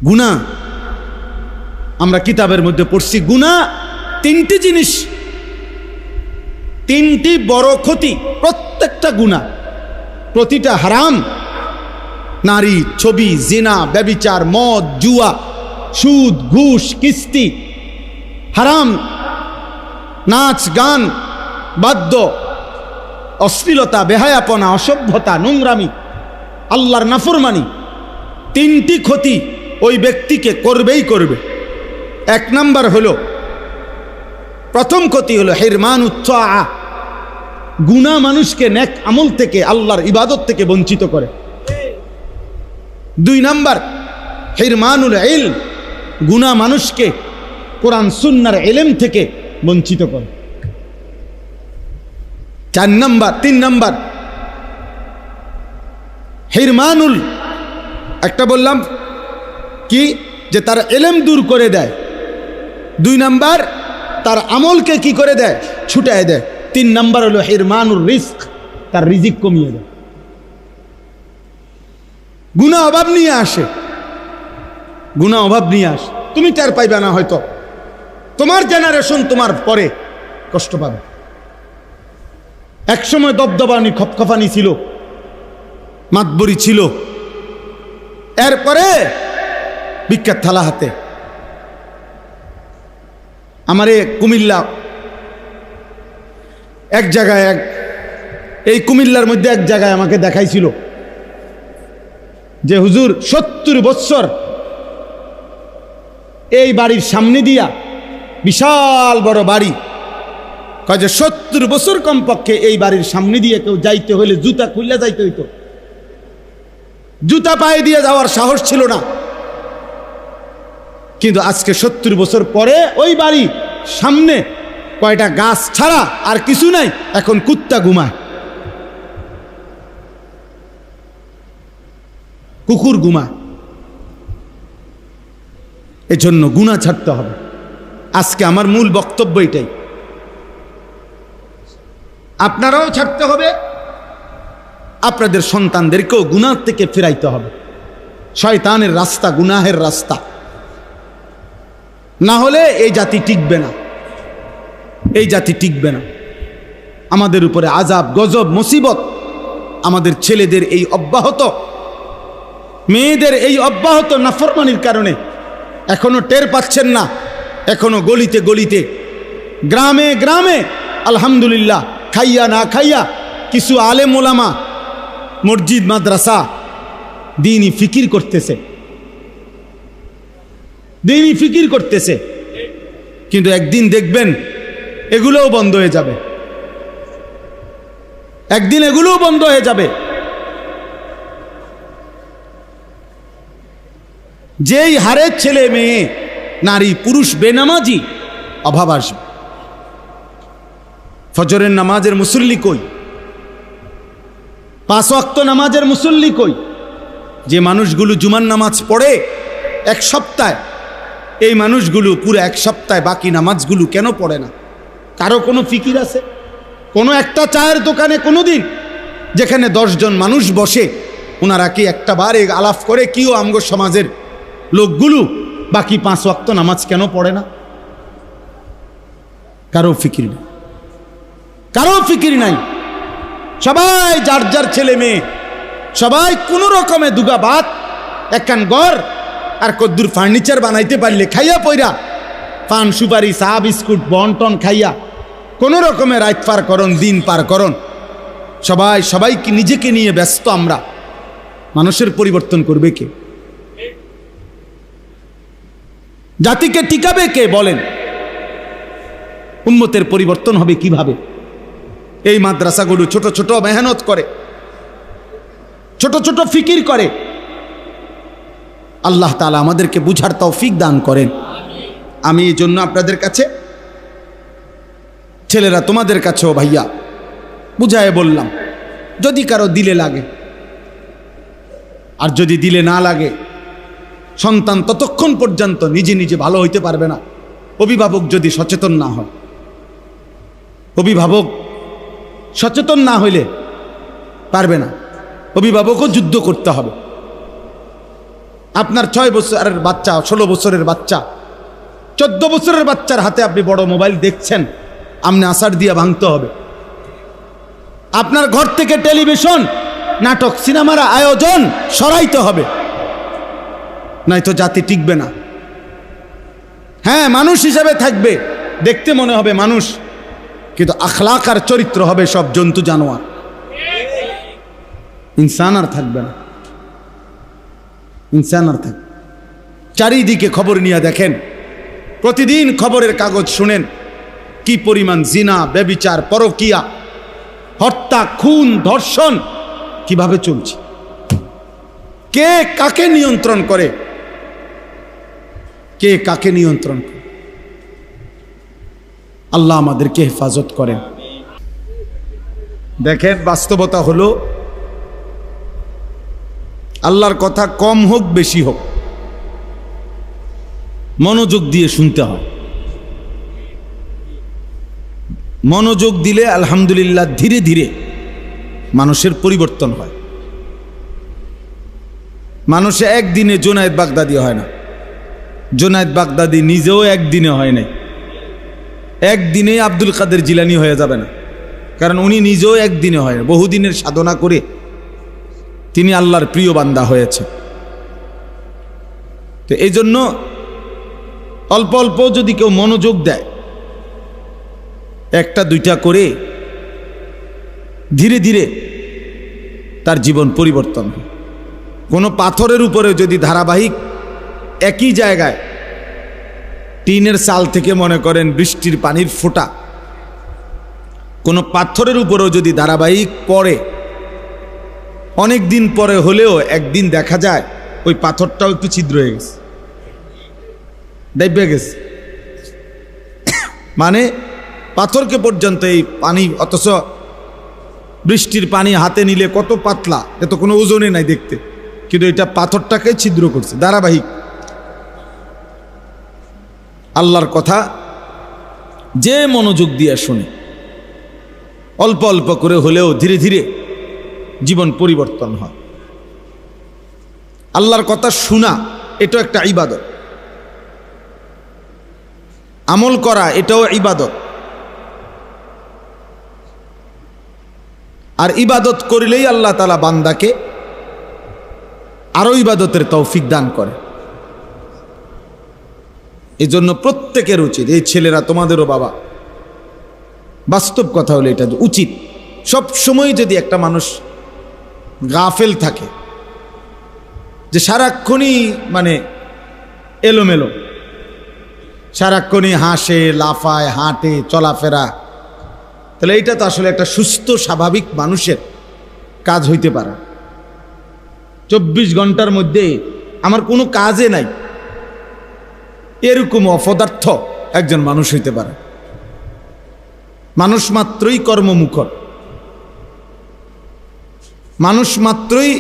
গুনাহ আমরা কিতাবের মধ্যে পড়ছি, গুনাহ তিনটি জিনিস, তিনটি বড় ক্ষতি। প্রত্যেকটা গুনাহ, প্রতিটা হারাম। নারী, ছবি, জিনা, ব্যভিচার, মদ, জুয়া, সুদ, ঘুষ, কিস্তি, হারাম, নাচ, গান, বাদ্য, অশ্লীলতা, বেহায়াপনা, অসভ্যতা, নোংরামি, আল্লাহর নাফরমানি, তিনটি ক্ষতি ওই ব্যক্তিকে করবেই করবে। এক নাম্বার হলো, প্রথম ক্ষতি হলো হিরমানুত তাআ, গুনাহ মানুষকে নেক আমল থেকে, আল্লাহর ইবাদত থেকে বঞ্চিত করে। দুই নাম্বার হিরমানুল ইলম, গুনাহ মানুষকে কোরআন সুন্নাহর ইলম থেকে বঞ্চিত করে। তিন নাম্বার হিরমানুল, একটা বললাম কি যে তার ইলম দূর করে দেয়। দুই নাম্বার তার আমলকে কি করে দেয়, ছুটায় দেয়। তিন নাম্বার হলো হিরমানুর রিজক, তার রিজিক কমিয়ে দেয়। গুনাহ অভাব নিয়ে আসে, গুনাহ অভাব নিয়ে আসে। তুমি টের পাইবে না, হয়তো তোমার জেনারেশন তোমার পরে কষ্ট পাবে। একসময় দবদবানি খপখপানি ছিল, মাতবরি ছিল, এরপরে বিখ্যাত থালা হাতে। আমারে কুমিল্লা এক জায়গায়, এই কুমিল্লার মধ্যে এক জায়গায় আমাকে দেখাইছিল যে হুজুর 70 বছর এই বাড়ির সামনে দিয়া, বিশাল বড় বাড়ি, কয় যে 70 বছর কমপক্ষে এই বাড়ির সামনে দিয়ে কেউ যাইতে হলে জুতা খুললে যাইতে হইতো, জুতা পায়ে দিয়ে যাওয়ার সাহস ছিল না। কিন্তু আজকে 70 বছর পরে ওই বাড়ি সামনে কয়টা গাছ ছাড়া আর কিছু নাই, এখন কুত্তা ঘুমায়, কুকুর ঘুমায়। এজন্য গুনাহ ছাড়তে হবে। আজকে আমার মূল বক্তব্য এটাই, আপনারাও ছাড়তে হবে, আপনাদের সন্তানদেরকেও গুনাহ থেকে ফিরাইতে হবে। শয়তানের রাস্তা, গুনাহের রাস্তা, না হলে এই জাতি টিকবে না, এই জাতি টিকবে না। আমাদের উপরে আযাব, গজব, মুসিবত আমাদের ছেলেদের এই অব্যাহত, মেয়েদের এই অব্যাহত নাফরমানির কারণে এখনো টের পাচ্ছেন না। এখনো গলিতে গলিতে, গ্রামে গ্রামে আলহামদুলিল্লাহ খাইয়া না খাইয়া কিছু আলেম ওলামা মসজিদ মাদ্রাসা দ্বীনি ফিকির করতেছে, দ্বীনি ফিকির করতেছে। কিন্তু একদিন দেখবেন এগুলোও বন্ধ হয়ে যাবে, একদিন এগুলোও বন্ধ হয়ে যাবে। যেই হারে ছেলে মেয়ে, নারী পুরুষ বেনামাজি, অভাব আসবে। ফজরের নামাজের মুসল্লি কই? 5 ওয়াক্ত নামাজের মুসল্লি কই? যে মানুষগুলো জুমার নামাজ পড়ে এক সপ্তাহে, এই মানুষগুলো পুরো এক সপ্তাহে বাকি নামাজগুলো কেন পড়ে না? কারো কোনো ফিকির আছে? কোনো একটা চায়ের দোকানে কোনো দিন যেখানে 10 জন মানুষ বসে, ওনারা কি একটা বারে আলাপ করে কিও আমগো সমাজের লোকগুলো বাকি 5 ওয়াক্ত নামাজ কেন পড়ে না? কারো ফিকির নেই, কারো ফিকির নাই। সবাই যার যার ছেলে মেয়ে, সবাই কোন রকমে দুগা ভাত, একখান ঘর আর কদ্দুর ফার্নিচার বানাইতে পারলে খাইয়া পইরা, পান সুপারি চা বিস্কুট বন্টন খাইয়া কোন রকমে রাত পার করন, দিন পার করন। সবাই সবাইকে নিজেকে নিয়ে ব্যস্ত। আমরা মানুষের পরিবর্তন করবে কে? জাতিকে টিকাবে কে বলেন? উম্মতের পরিবর্তন হবে কিভাবে? এই মাদ্রাসাগুলো ছোট ছোট মেহনত করে, ছোট ছোট ফিকির করে। আল্লাহ তাআলা আমাদেরকে বুঝার তৌফিক দান করেন। আমি এই জন্য আপনাদের কাছে, ছেলেরা তোমাদের কাছেও ভাইয়া বুঝায় বললাম, যদি কারো দিলে লাগে, আর যদি দিলে না লাগে, সন্তান ততক্ষণ পর্যন্ত নিজে নিজে ভালো হইতে পারবে না অভিভাবক যদি সচেতন না হয়। অভিভাবক সচেতন না হইলে পারবে না, অভিভাবকও যুদ্ধ করতে হবে। আপনার 6 বছরের বাচ্চা, 16 বছরের বাচ্চা, 14 বছরের বাচ্চার হাতে আপনি বড় মোবাইল দেখছেন, আপনি আসার দিয়া ভাঙতে হবে। আপনার ঘর থেকে টেলিভিশন, নাটক, সিনেমার আয়োজন সরাইতে হবে, নয়তো জাতি টিকবে না। হ্যাঁ, মানুষ হিসাবে থাকবে, দেখতে মনে হবে মানুষ, কিন্তু আখলাক আর চরিত্র হবে সব জন্তু জানোয়ার, ইনসান আর থাকবে না, ইনসান আর থাকবে। চারিদিকে খবর নিয়ে দেখেন, প্রতিদিন খবরের কাগজ শুনেন কি পরিমাণ জিনা, ব্যভিচার, পরকিয়া, হত্যা, খুন, ধর্ষণ কিভাবে চলছে, কে কাকে নিয়ন্ত্রণ করে, কে কাকে নিয়ন্ত্রণ করে। আল্লাহ আমাদেরকে হেফাজত করেন। দেখেন, বাস্তবতা হলো আল্লাহর কথা কম হোক বেশি হোক মনোযোগ দিয়ে শুনতে হয়। মনোযোগ দিলে আলহামদুলিল্লাহ ধীরে ধীরে মানুষের পরিবর্তন হয়। মানুষে একদিনে জুনায়েদ বাগদাদি হয় না। জুনায়েদ বাগদাদি নিজেও একদিনে হয় নাই, একদিনে আব্দুল কাদের জিলানী হয়ে যাবে না, কারণ উনি নিজেও একদিনে হয় না, বহুদিনের সাধনা করে তিনি আল্লাহর প্রিয় বান্দা হয়েছে। তো এই জন্য অল্প অল্প যদি কেউ মনোযোগ দেয়, একটা দুইটা করে, ধীরে ধীরে তার জীবন পরিবর্তন হয়। কোনো পাথরের উপরে যদি ধারাবাহিক একই জায়গায় টিনের চাল থেকে মনে করেন বৃষ্টির পানির ফোঁটা, কোনো পাথরের উপরেও যদি ধারাবাহিক পড়ে, অনেক দিন পরে হলেও একদিন দেখা যায় ওই পাথরটাও একটু ছিদ্র হয়ে গেছে, দেখবে গেছে। মানে পাথরকে পর্যন্ত এই পানি, অথচ বৃষ্টির পানি হাতে নিলে কত পাতলা, এত কোনো ওজনে নাই দেখতে, কিন্তু এটা পাথরটাকে ছিদ্র করছে ধারাবাহিক। আল্লাহর কথা যে মনোযোগ দিয়ে শুনে, অল্প অল্প করে হলেও ধীরে ধীরে জীবন পরিবর্তন হয়। আল্লাহর কথা শোনা এটাও একটা ইবাদত, আমল করা এটাও ইবাদত। আর ইবাদত করিলেই আল্লাহ তাআলা বান্দাকে আরো ইবাদতের তৌফিক দান করে। এই জন্য প্রত্যেকের উচিত, এই ছেলেরা তোমাদেরও বাবা, বাস্তব কথা হলো এটা উচিত, সব সময় যদি একটা মানুষ গাফেল থাকে, যে সারাক্ষণই মানে এলোমেলো, সারাক্ষণই হাসে, লাফায়, হাঁটে, চলাফেরা, তাহলে এইটা তো আসলে একটা সুস্থ স্বাভাবিক মানুষের কাজ হইতে পারে। 24 ঘন্টার মধ্যে আমার কোনো কাজে নাই, এরকম অপদার্থ একজন মানুষ হইতে পারে। মানুষ মাত্রই কর্মমুখর, মানুষ মাত্রই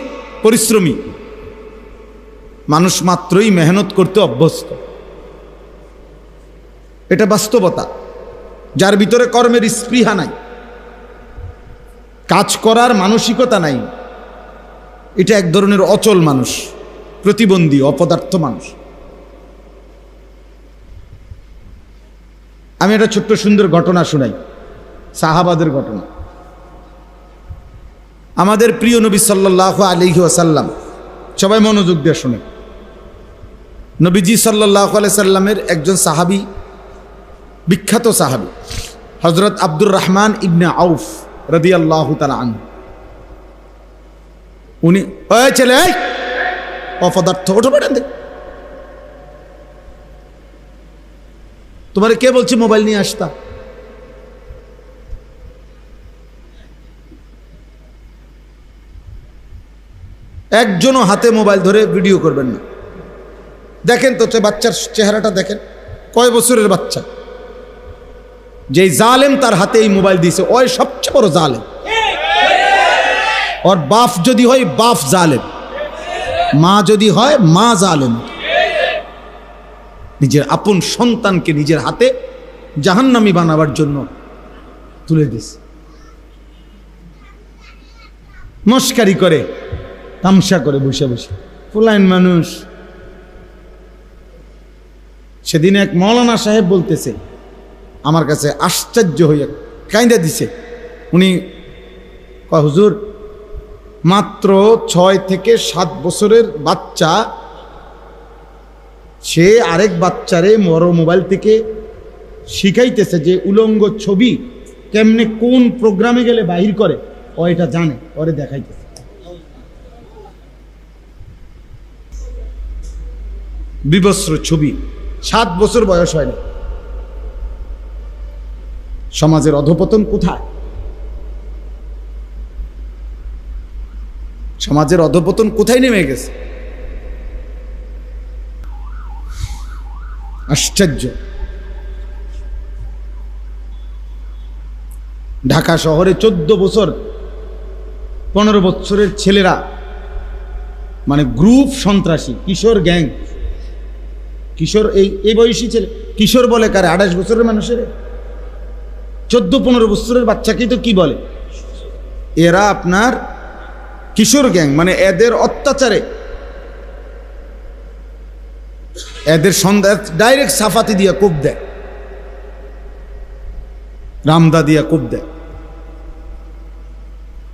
পরিশ্রমী, মানুষ মাত্রই মেহনত করতে অভ্যস্ত। এটা বাস্তবতা। যার ভিতরে কর্মের স্পৃহা নাই, কাজ করার মানসিকতা নাই, এটা এক ধরনের অচল মানুষ, প্রতিবন্ধী, অপদার্থ মানুষ। আমি একটা ছোট্ট সুন্দর ঘটনা শুনাই, সাহাবাদের ঘটনা। আমাদের প্রিয় নবী সাল্লাল্লাহু আলাইহি ওয়াসাল্লাম, সবাই মনোযোগ দিয়ে শুনে, নবীজি সাল্লাল্লাহু আলাইহি সাল্লামের একজন সাহাবী, বিখ্যাত সাহাবী হযরত আব্দুর রহমান ইবনে আউফ রাদিয়াল্লাহু তাআলা আনহু, উনি, ওই ছেলে, অপদার্থ, ওঠো বেড়ান দে, তোমার কে বলছে মোবাইল নিয়ে আসতা? একজনও হাতে মোবাইল ধরে ভিডিও করবেন না। দেখেন তো বাচ্চার চেহারাটা দেখেন, কয় বছরের বাচ্চা, যেই জালেম তার হাতে এই মোবাইল দিয়েছে, ওই সবচেয়ে বড় জালেম। ওর বাপ যদি হয় বাপ জালেম, মা যদি হয় মা জালেম। নিজের আপন সন্তানকে নিজের হাতে জাহান্নামী বানাবার জন্য তুলে দিস, মস্কারি করে, তামসা করে বসে বসে। ফুলাইন মানুষ সেদিন এক মৌলানা সাহেব বলতেছে, আমার কাছে আশ্চর্য হইয়া কাইন্দা দিছে। উনি কয়, হুজুর মাত্র 6 থেকে 7 বছরের বাচ্চা, সে আরেক বাচ্চারে বড় মোবাইল থেকে শিখাইতেছে যে উলঙ্গ ছবি কেমনে কোন প্রোগ্রামে গেলে বাহির করে, ও এটা জানে, ওরে দেখাইতেছে। বিবস্ত্র ছবি, 7 বছর বয়স হয়নি। সমাজের অধঃপতন কোথায়? সমাজের অধঃপতন কোথায় নেমে গেছে? আশ্চর্য। ঢাকা শহরে 14 বছর 15 বছরের ছেলেরা, মানে গ্রুপ সন্ত্রাসী, কিশোর গ্যাং, কিশোর এই বয়সী ছেলে, কিশোর বলে কারে? 28 বছরের মানুষের 14-15 বছরের বাচ্চাকেই তো কি বলে? এরা আপনার কিশোর গ্যাং, মানে এদের অত্যাচারে এদের সন্ধ্যা ডাইরেক্ট সাফাতি দিয়া কোপ দেয়, রামদা দিয়া কোপ দেয়,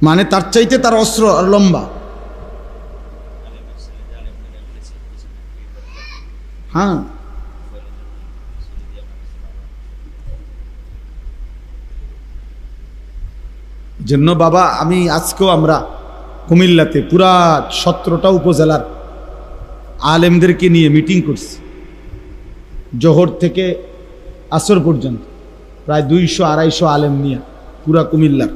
মানে তার চাইতে তার অস্ত্র আর লম্বা। হ্যাঁ, জন্য বাবা আমি আজকেও আমরা কুমিল্লাতে পুরা 17টা উপজেলার আলেমদেরকে নিয়ে মিটিং করছি, জোহর থেকে আসর পর্যন্ত প্রায় 200-250 আলেম নিয়ে পুরা কুমিল্লার।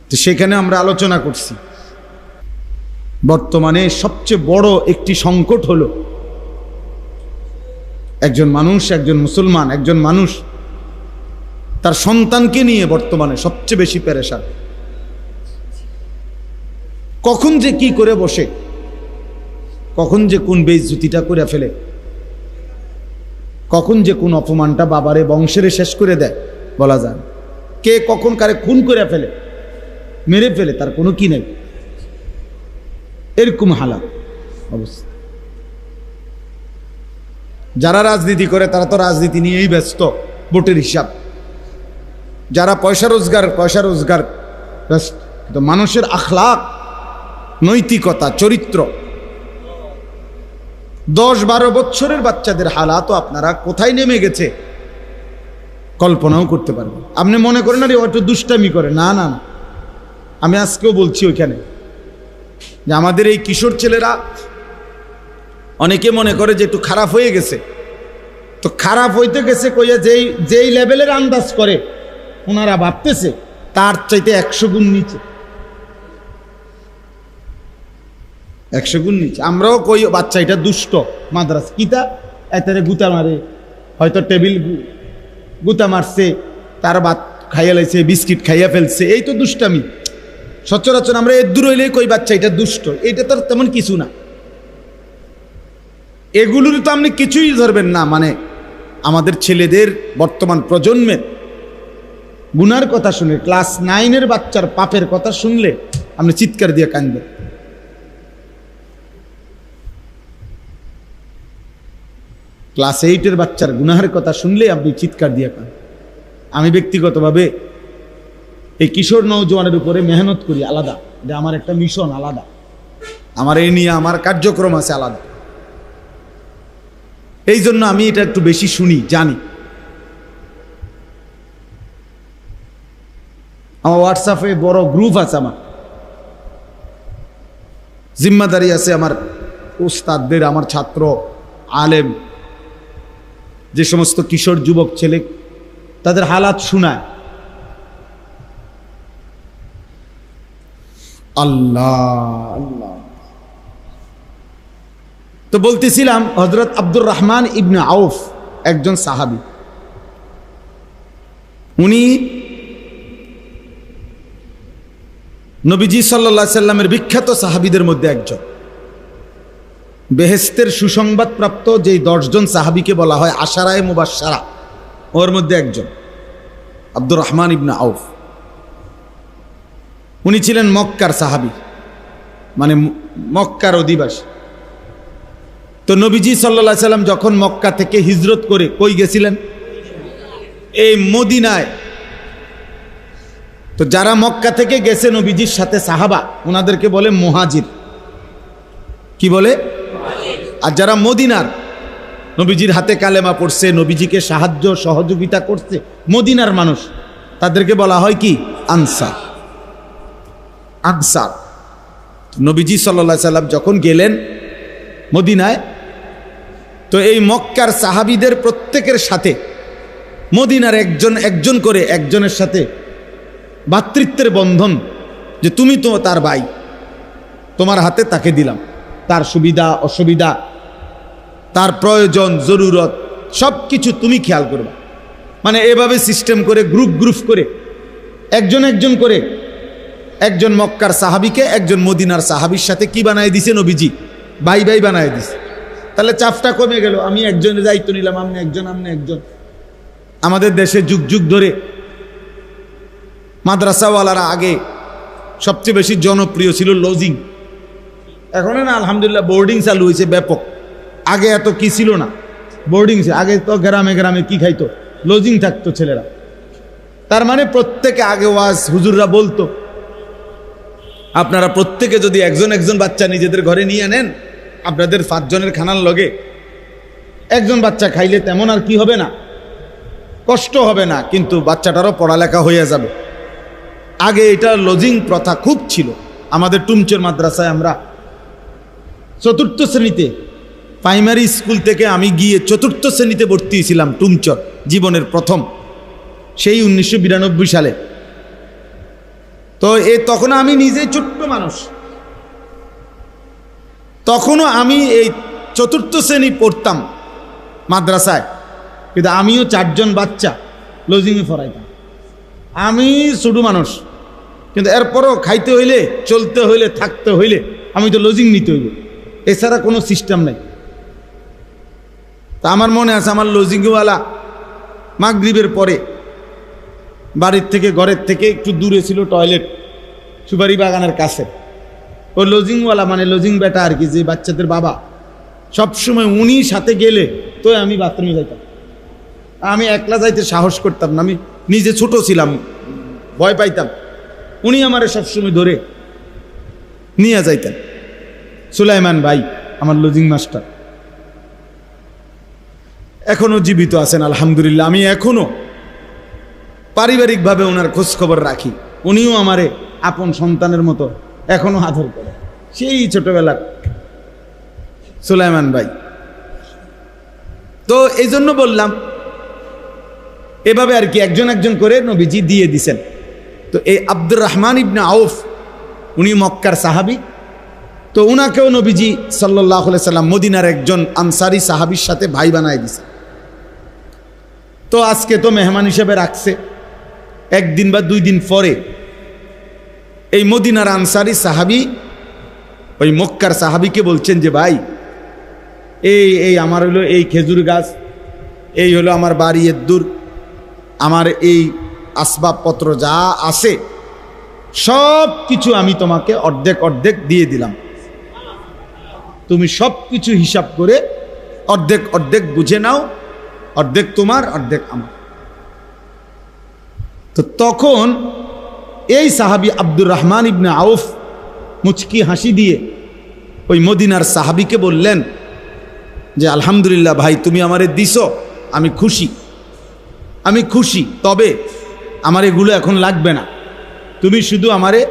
তো সেখানে আমরা আলোচনা করছি, বর্তমানে সবচেয়ে বড় একটি সংকট হলো একজন মুসলমান, একজন মানুষ তার সন্তানকে নিয়ে বর্তমানে সবচেয়ে বেশি পেরেশান। কখন যে কি করে বসে, কখন যে কোন বেইজ্জতিটা করে ফেলে, কখন যে কোন অপমানটা বাবারে বংশেরে শেষ করে দেয় বলা যায়। কে কখন কারে খুন করে ফেলে, মেরে ফেলে, তার কোনো কি নেই। এরকম হালাত অবস্থা। যারা রাজনীতি করে তারা তো রাজনীতি নিয়েই ব্যস্ত, ভোটের হিসাব। যারা পয়সা রোজগার ব্যস্ত, কিন্তু মানুষের আখলাক, নৈতিকতা, চরিত্র, 10-12 বছরের বাচ্চাদের হালাত আপনারা কোথায় নেমে গেছে কল্পনাও করতে পারবেন। আপনি মনে করেন আরে একটু দুষ্টামি করে, না না না, আমি আজকেও বলছি ওইখানে যে আমাদের এই কিশোর ছেলেরা অনেকে মনে করে যে একটু খারাপ হয়ে গেছে। তো খারাপ হইতে গেছে কইয়া যেই লেভেলের আন্দাজ করে ওনারা ভাবতেছে তার চাইতে 100 গুণ নিচে, 100 গুণ নিচে। আমরাও কই বাচ্চা এটা দুষ্ট, মাদ্রাসা কিতা এতারে গুতা মারে, হয়তো টেবিল গুতা মারছে, তার ভাত খাইয়া লাইছে, বিস্কিট খাইয়া ফেলছে, এই তো দুষ্টামি। সচরাচর আমরা এর দূর হইলে কই বাচ্চা এটা দুষ্ট, এটা তো তেমন কিছু না। এগুলোর তো আপনি কিছুই ধরবেন না। মানে আমাদের ছেলেদের বর্তমান প্রজন্মের গুনার কথা শুনে, ক্লাস 9-এর বাচ্চার পাপের কথা শুনলে আপনি চিৎকার দিয়ে কাঁদবেন। ক্লাস 8-এর বাচ্চার গুনাহের কথা শুনলে আপনি চিৎকার দিয়ে কাঁদ। আমি ব্যক্তিগতভাবে এই কিশোর নওজোয়ানের উপরে মেহনত করি আলাদা, এটা আমার একটা মিশন আলাদা, আমার এই নিয়ে আমার কার্যক্রম আছে আলাদা। এই জন্য আমি এটা একটু বেশি শুনি, জানি। আমার হোয়াটসঅ্যাপে বড় গ্রুপ আছে, আমার জিম্মাদারি আছে আমার উস্তাদদের, আমার ছাত্র আলেম, যে সমস্ত কিশোর যুবক ছেলে তাদের হালাত শোনায়। আল্লাহ আল্লাহ। তো বলতেছিলাম হযরত আব্দুর রহমান ইবনে আউফ একজন সাহাবী, উনি নবীজি সাল্লাল্লাহু আলাইহি সাল্লামের বিখ্যাত সাহাবীদের মধ্যে একজন। বেহেশতের সুসংবাদ প্রাপ্ত যেই 10 জন সাহাবীকে বলা হয় আশারায়ে মুবাশশারা, ওর মধ্যে একজন আব্দুর রহমান ইবনে আউফ। উনি ছিলেন মক্কার সাহাবী, মানে মক্কার অধিবাসী। তো নবীজি সাল্লাল্লাহু আলাইহি সাল্লাম যখন মক্কা থেকে হিজরত করে কই গেছিলেন? এই মদিনায়। তো যারা মক্কা থেকে গেছে নবীজির সাথে সাহাবা, ওনাদেরকে বলে মুহাজির। কি বলে? আর যারা মদিনার, নবীজির হাতে কালেমা পড়ছে, নবীজিকে সাহায্য সহযোগিতা করছে, মদিনার মানুষ, তাদেরকে বলা হয় কি? আনসার। আনসার। নবীজি সাল্লাল্লাহু আলাইহি সাল্লাম যখন গেলেন মদিনায়, তো এই মক্কার সাহাবীদের প্রত্যেকের সাথে মদিনার একজন করে একজনের সাথে ভ্রাতৃত্বের বন্ধন, যে তুমি তো তার ভাই, তোমার হাতে তাকে দিলাম, তার সুবিধা অসুবিধা, তার প্রয়োজন জরুরত সব কিছু তুমি খেয়াল করবা। মানে এভাবে সিস্টেম করে গ্রুপ করে একজন করে একজন মক্কার সাহাবীকে একজন মদিনার সাহাবীর সাথে কি বানায় দিছে নবীজি? ভাই ভাই বানায় দিছে। তাহলে চাপটা কমে গেল, আমি একজনের দায়িত্ব নিলাম, আপনি একজন। আমাদের দেশে যুগ যুগ ধরে মাদ্রাসাওয়ালারা আগে সবচেয়ে বেশি জনপ্রিয় ছিল লজিং। এখন না আলহামদুলিল্লাহ বোর্ডিং চালু হয়েছে ব্যাপক। আগে এত কি ছিল না, বোর্ডিং। আগে তো গ্রামে গ্রামে কি খাইতো? লজিং থাকতো ছেলেরা। তার মানে প্রত্যেকে আগে ওয়াজ হুজুররা বলতো, আপনারা প্রত্যেকে যদি একজন বাচ্চা নিজেদের ঘরে নিয়ে নেন, আপনাদের 5 জনের খানার লগে একজন বাচ্চা খাইলে তেমন আর কি হবে না, কষ্ট হবে না, কিন্তু বাচ্চাটারও পড়ালেখা হয়ে যাবে। আগে এটা লজিং প্রথা খুব ছিল। আমাদের টুমচর মাদ্রাসায় আমরা 4র্থ শ্রেণীতে, প্রাইমারি স্কুল থেকে আমি গিয়ে 4র্থ শ্রেণীতে ভর্তি হয়েছিলাম টুমচর, জীবনের প্রথম, সেই 1992 সালে। তো তখনও আমি নিজেই ছোট্ট মানুষ, তখনও আমি এই 4র্থ শ্রেণী পড়তাম মাদ্রাসায়, কিন্তু আমিও 4 জন বাচ্চা লজিংয়ে পড়াইতাম। আমি ছোট মানুষ, কিন্তু এরপরও খাইতে হইলে, চলতে হইলে, থাকতে হইলে আমি তো লজিং নিতে হইব, এছাড়া কোনো সিস্টেম নাই। তা আমার মনে আছে, আমার লজিংওয়ালা মাগরিবের পরে বাড়ির থেকে, ঘরের থেকে একটু দূরে ছিল টয়লেট, সুপারি বাগানের কাছে। ওই লজিংওয়ালা মানে লজিং বেটা আর কি, যে বাচ্চাদের বাবা, সবসময় উনি সাথে গেলে তো আমি বাথরুমে যাইতাম। আমি একলা যাইতে সাহস করতাম না, আমি নিজে ছোট ছিলাম, ভয় পাইতাম। উনি আমারে সবসময় ধরে নিয়ে যাইতেন। সুলাইমান ভাই আমার লজিং মাস্টার এখনো জীবিত আছেন আলহামদুলিল্লাহ। আমি এখনো পারিবারিকভাবে ওনার খোঁজ খবর রাখি। উনিও আমারে আপন সন্তানের মতো এখনো আদর করে, সেই ছোটবেলার সুলাইমান ভাই। তো এই জন্য বললাম, এভাবে আর কি একজন করে নবীজি দিয়ে দিছেন। তো এই আব্দুর রহমান ইবনে আউফ, উনি মক্কার সাহাবী। তো উনাকেও নবীজি সাল্লাল্লাহু আলাইহি সাল্লাম মদিনার একজন আনসারি সাহাবীর সাথে ভাই বানায় দিছে। তো আজকে তো মেহমান হিসেবে রাখছে। 1 দিন বা 2 দিন পরে এই মদিনার আনসারি সাহাবী ওই মক্কার সাহাবীকে বলছেন যে, ভাই এই আমার হলো এই খেজুর গাছ, এই হলো আমার বাড়ি এদ্দুর, আমার এই আসবাবপত্র যা আছে সব কিছু আমি তোমাকে অর্ধেক দিয়ে দিলাম, তুমি সব কিছু হিসাব করে অর্ধেক বুঝে নাও, অর্ধেক তোমার অর্ধেক আমার। তো তখন এই সাহাবী আব্দুর রহমান ইবনে আউফ মুচকি হাসি দিয়ে ওই মদিনার সাহাবীকে বললেন যে, আলহামদুলিল্লাহ ভাই, তুমি আমারে দিছো, আমি খুশি, তবে আমার এগুলো এখন লাগবে না, তুমি শুধু আমারে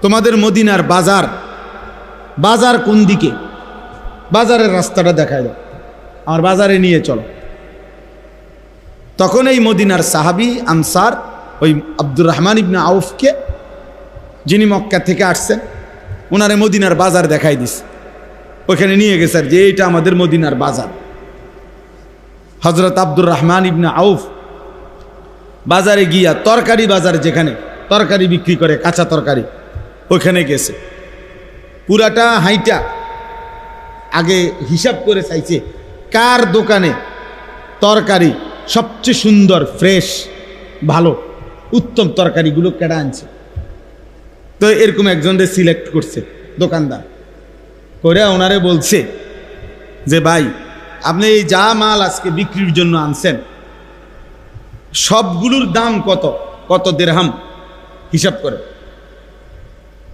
তোমাদের মদিনার বাজার কোন দিকে, বাজারের রাস্তাটা দেখায় দাও, আমার বাজারে নিয়ে চলো। তখন এই মদিনার সাহাবী আনসার ওই আব্দুর রহমান ইবনে আউফকে, যিনি মক্কা থেকে আসছেন, ওনারে মদিনার বাজার দেখাই দিছে। ওইখানে নিয়ে গেছে যে এইটা আমাদের মদিনার বাজার। হযরত আব্দুর রহমান ইবনে আউফ বাজারে গিয়া, তরকারি বাজার যেখানে তরকারি বিক্রি করে, কাঁচা তরকারি, ওইখানে গেছে। পুরাটা হাইটা আগে হিসাব করে চাইছে কার দোকানে তরকারি সবচেয়ে সুন্দর, ফ্রেশ, ভালো, উত্তম তরকারিগুলো কেডা আনছে। তো এরকম একজনকে সিলেক্ট করছে দোকানদার, করে ওনারে বলছে যে ভাই আপনি এই যা মাল আজকে বিক্রির জন্য আনছেন সবগুলোর দাম কত কত দিরহাম হিসাব করে।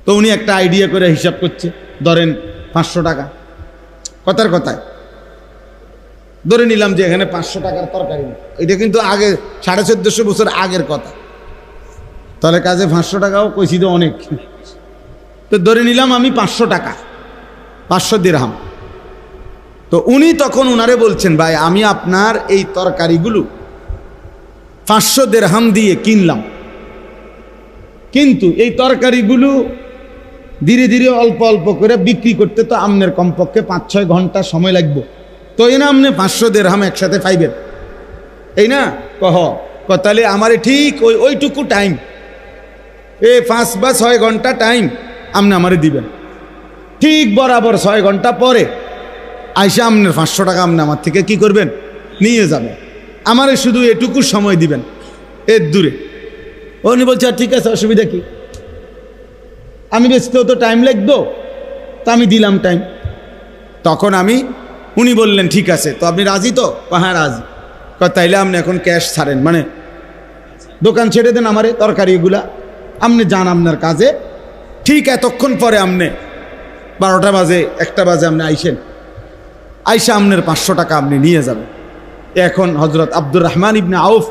তো উনি একটা আইডিয়া করে হিসাব করছে, ধরেন 500 টাকা, কথার কথায় ধরে নিলাম যে এখানে 500 টাকার তরকারি। এটা কিন্তু আগে 1450 বছর আগের কথা, তাহলে কাজে 500 টাকাও কইছি তো অনেক। তো ধরে নিলাম আমি 500 টাকা, 500 দিরহাম। তো উনি তখন উনারে বলছেন ভাই আমি আপনার এই তরকারিগুলো 500 দিরহাম দিয়ে কিনলাম, কিন্তু এই তরকারিগুলো ধীরে ধীরে অল্প অল্প করে বিক্রি করতে তো আপনার কমপক্ষে 5-6 ঘন্টা সময় লাগবে। তো এই না আপনি 500 দিরহাম একসাথে পাইবেন, এই না তাহলে আমারে ঠিক ওইটুকু টাইম, 5 বা 6 ঘন্টা টাইম আপনি আমারে দিবেন। ঠিক বরাবর 6 ঘন্টা পরে আইসা আপনার 500 টাকা আপনি আমার থেকে কি করবেন, নিয়ে যাবেন। আমারে শুধু এটুকু সময় দিবেন, এর দূরে। উনি বলছে ঠিক আছে, অসুবিধা কি, আমি বেচতেও তো টাইম লাগতো, তা আমি দিলাম টাইম। তখন উনি বললেন ঠিক আছে, তো আপনি রাজি তো? হ্যাঁ রাজি। তাইলে আপনি এখন ক্যাশ ছাড়েন, মানে দোকান ছেড়ে দেন আমারে তরকারিগুলা, আপনি যান আপনার কাজে। ঠিক এতক্ষণ পরে আপনি 12টা বাজে 1টা বাজে আপনি আইসেন, আইসা আপনার 500 টাকা আপনি নিয়ে যাবেন। এখন হজরত আব্দুর রহমান ইবনে আউফ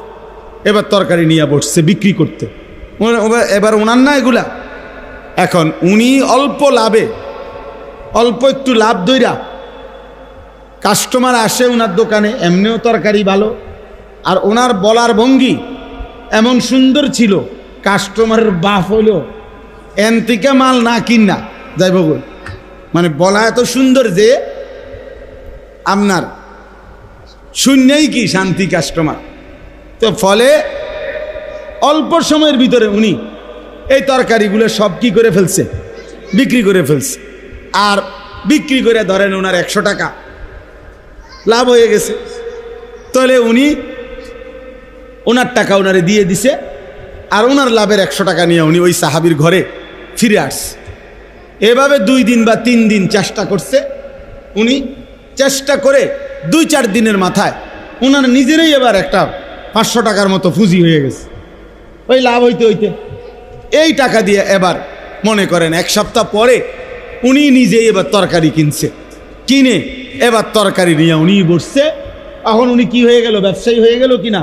এবার তরকারি নিয়ে বসছে বিক্রি করতে। এবার ওনার না এগুলা, এখন উনি অল্প লাভে, অল্প একটু লাভ দইরা কাস্টমার আসে ওনার দোকানে, এমনিও তরকারি ভালো, আর ওনার বলার ভঙ্গি এমন সুন্দর ছিল, কাস্টমারের বাপ হইল এনতিকা মাল না কিনা যাইব, মানে বলা এত সুন্দর যে আপনার শূন্যই কি শান্তি কাস্টমার। তো ফলে অল্প সময়ের ভিতরে উনি এই তরকারিগুলো সব কি করে ফেলছে, বিক্রি করে ফেলছে। আর বিক্রি করে ধরেন ওনার 100 টাকা লাভ হয়ে গেছে। তাহলে উনি ওনার টাকা ওনারে দিয়ে দিছে, আর ওনার লাভের 100 টাকা নিয়ে উনি ওই সাহাবীর ঘরে ফিরে আসছে। এভাবে 2 দিন বা 3 দিন চেষ্টা করছে উনি। চেষ্টা করে 2-4 দিনের মাথায় ওনার নিজেরই এবার একটা 500 টাকার মতো পুঁজি হয়ে গেছে। ওই লাভ হইতে হইতে এই টাকা দিয়ে এবার মনে করেন 1 সপ্তাহ পরে উনি নিজেই এবার তরকারি কিনছে, কিনে এবার তরকারি নিয়ে উনি বসছে। এখন উনি কি হয়ে গেল, ব্যবসায়ী হয়ে গেল কিনা।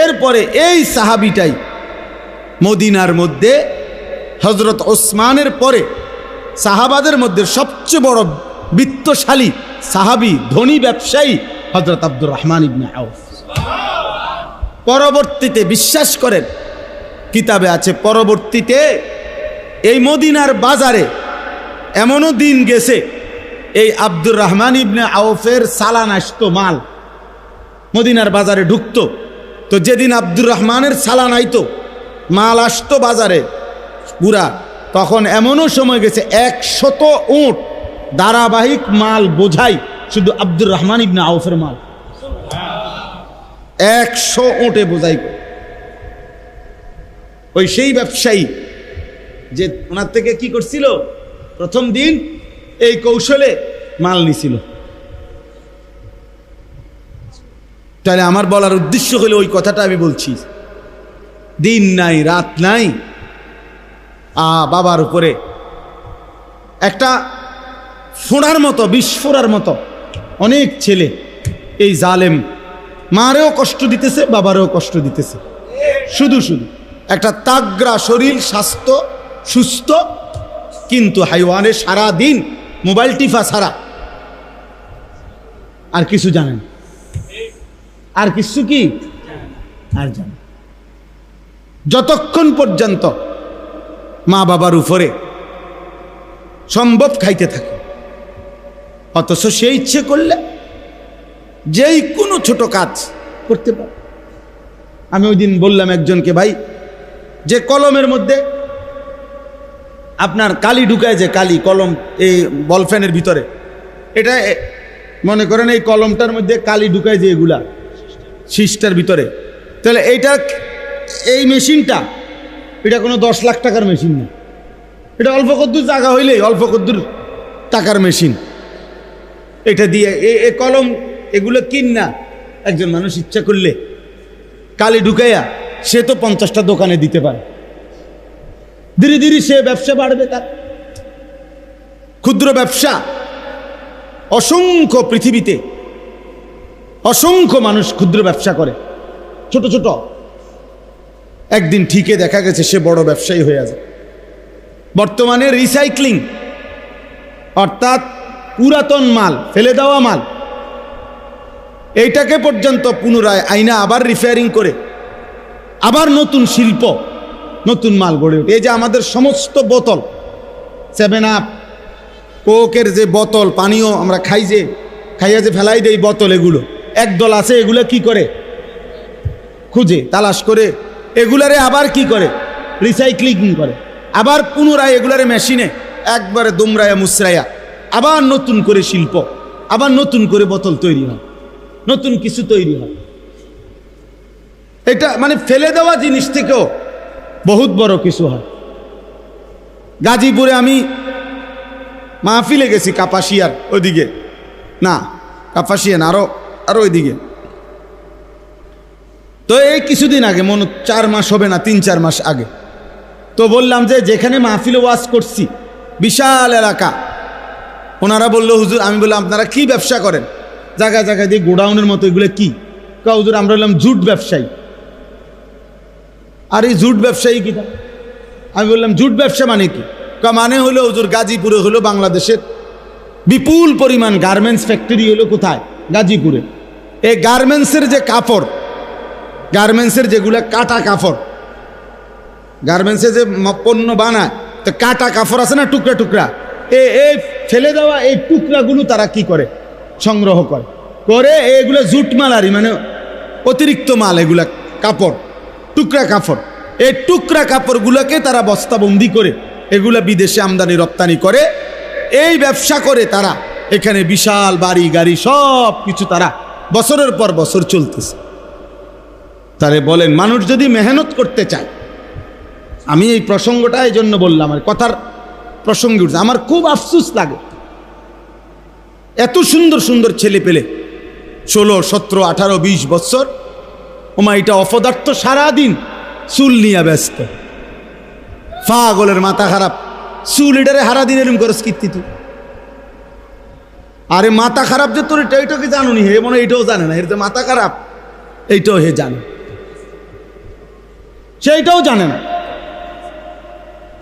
এরপরে এই সাহাবিটাই মদিনার মধ্যে হজরত ওসমানের পরে সাহাবাদের মধ্যে সবচেয়ে বড় বিত্তশালী সাহাবী, ধনী ব্যবসায়ী হজরত আব্দুর রহমান ইবনে আউফ। পরবর্তীতে বিশ্বাস করেন, কিতাবে আছে পরবর্তীতে এই মদিনার বাজারে এমনও দিন গেছে এই আব্দুর রহমান ইবনে আউফের চালান আসতো, মাল মদিনার বাজারে ঢুকতো। তো যেদিন আব্দুর রহমানের চালান আইতো, মাল আসতো বাজারে পুরা, তখন এমনও সময় গেছে 100 উট ধারাবাহিক মাল বোঝাই শুধু আব্দুর রহমান ইবনে আউফের মাল, 100 উটে বোঝাই। ওই সেই ব্যবসায়ী যে ওনার থেকে কি করছিল, প্রথম দিন এই কৌশলে মাল নিছিল। তাহলে আমার বলার উদ্দেশ্য হলো ওই কথাটা আমি বলছি, দিন নাই রাত নাই, বাবার উপরে একটা ফোড়ার মতো, বিস্ফোরার মতো অনেক ছেলে এই জালেম মারেও কষ্ট দিতেছে, বাবারেও কষ্ট দিতেছে। শুধু শুধু একটা তাগড়া শরীর, স্বাস্থ্য সুস্থ, কিন্তু হাইওয়ানে সারা দিন মোবাইল টিফা ছাড়া আর কিছু জানেন, আর কিছু কি আর জানেন। যতক্ষণ পর্যন্ত মা বাবার উপরে সম্ভব খাইতে থাকে, অথচ সে ইচ্ছে করলে যেই কোনো ছোট কাজ করতে পারে। আমি ওই দিন বললাম একজনকে, ভাই যে কলমের মধ্যে আপনার কালি ঢুকায়, যে কালি কলম এই বল ফ্যানের ভিতরে, এটা মনে করেন এই কলমটার মধ্যে কালি ঢুকায় যে এগুলা শীষটার ভিতরে, তাহলে এইটা এই মেশিনটা এটা কোনো 10 লাখ টাকার মেশিন না, এটা অল্প কদ্দুর জায়গা হইলেই অল্প কদ্দুর টাকার মেশিন। এটা দিয়ে এ কলম এগুলো কিন না, একজন মানুষ ইচ্ছা করলে কালি ঢুকাইয়া সে তো 50টা দোকানে দিতে পারে। ধীরে ধীরে সে ব্যবসা বাড়বে তার। ক্ষুদ্র ব্যবসা অসংখ্য, পৃথিবীতে অসংখ্য মানুষ ক্ষুদ্র ব্যবসা করে, ছোট ছোট। একদিন ঠিকই দেখা গেছে সে বড় ব্যবসায়ী হয়ে আছে। বর্তমানে রিসাইক্লিং অর্থাৎ পুরাতন মাল, ফেলে দেওয়া মাল, এইটাকে পর্যন্ত পুনরায় আইনা আবার রিপেয়ারিং করে আবার নতুন শিল্প, নতুন মাল গড়ে ওঠে। এই যে আমাদের সমস্ত বোতল, 7 আপ, কোকের যে বোতল, পানীয় আমরা খাই, যে খাইয়া যে ফেলাই দেই বোতল, এগুলো একদল আছে এগুলো কি করে, খুঁজে তালাশ করে এগুলারে আবার কি করে, রিসাইক্লিং করে, আবার পুনরায় এগুলারে মেশিনে একবারে দুমরাইয়া মুসরাইয়া আবার নতুন করে শিল্প, আবার নতুন করে বোতল তৈরি হয়, নতুন কিছু তৈরি হয়। এটা মানে ফেলে দেওয়া জিনিস থেকেও বহুত বড় কিছু হয়। গাজীপুরে আমি মাহফিলে গেছি, কাপাসিয়ার ওইদিকে, না কাপাসিয়া না, আরো ওইদিকে। তো এই কিছুদিন আগে, মনে 4 মাস হবে না, 3-4 মাস আগে, তো বললাম যে যেখানে মাহফিলে ওয়াজ করছি, বিশাল এলাকা, ওনারা বললো হুজুর, আমি বললাম আপনারা কি ব্যবসা করেন? জায়গায় জায়গায় দিয়ে গোডাউনের মতো, এগুলো কি? হুজুর আমরা বললাম জুট ব্যবসায়ী। আর এই জুট ব্যবসায়ী কিটা? আমি বললাম জুট ব্যবসা মানে কি? মানে হলো হুজুর গাজীপুরে হলো বাংলাদেশের বিপুল পরিমাণ গার্মেন্টস ফ্যাক্টরি হলো কোথায়? গাজীপুরে। এই গার্মেন্টসের যে কাপড়, গার্মেন্টসের যেগুলো কাটা কাপড়, গার্মেন্টসে যে পণ্য বানায়, তো কাটা কাপড় আছে না, টুকরা টুকরা, এই ফেলে দেওয়া এই টুকরাগুলো তারা কি করে, সংগ্রহ করে, করে এগুলো জুট মালারি, মানে অতিরিক্ত মাল, এগুলা কাপড়, টুকরা কাপড়, এই টুকরা কাপড়গুলোকে তারা বস্তাবন্দি করে এগুলা বিদেশে আমদানি রপ্তানি করে। এই ব্যবসা করে তারা এখানে বিশাল বাড়ি গাড়ি সব কিছু তারা বছরের পর বছর চলতেছে। তাহলে বলেন, মানুষ যদি মেহনত করতে চায়, আমি এই প্রসঙ্গটা এই জন্য বললাম, আর কথার প্রসঙ্গে উঠছে, আমার খুব আফসোস লাগে, এত সুন্দর সুন্দর ছেলে পেলে 16, 17, 18, 20 বছর, ওমা এটা অপদার্থ, সারাদিন চুল নিয়ে ব্যস্ত, পাগলের মাথা খারাপ, চুল এটারে সারাদিন এরম করস কীর্তি তুই। আরে মাথা খারাপ যে তোর, এইটাকে জানো নি, হে মনে এইটাও জানে না, এর যে মাথা খারাপ এইটাও হে জানে, সেইটাও জানে না,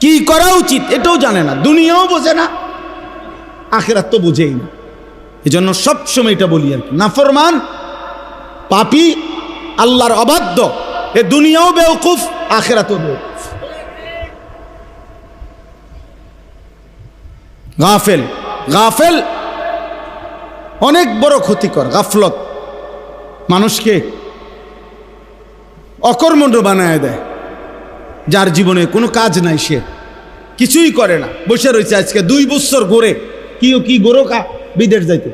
কি করা উচিত এটাও জানে না, দুনিয়াও বোঝে না, আখিরাত তো বুঝেই না। এই জন্য সবসময় এটা বলি আর কি, নাফরমান, পাপী, আল্লাহর অবাধ্য, এ দুনিয়াও বেওকুফ, আখিরাতও বেওকুফ। গাফেল, গাফেল অনেক বড় ক্ষতিকর। গাফলত মানুষকে অকর্মণ্য বানায় দেয়, যার জীবনে কোনো কাজ নাই, সে কিছুই করে না, বসে রয়েছে। আজকে 2 বছর ঘুরে কি গোরকা, বিদেশ যাইতো,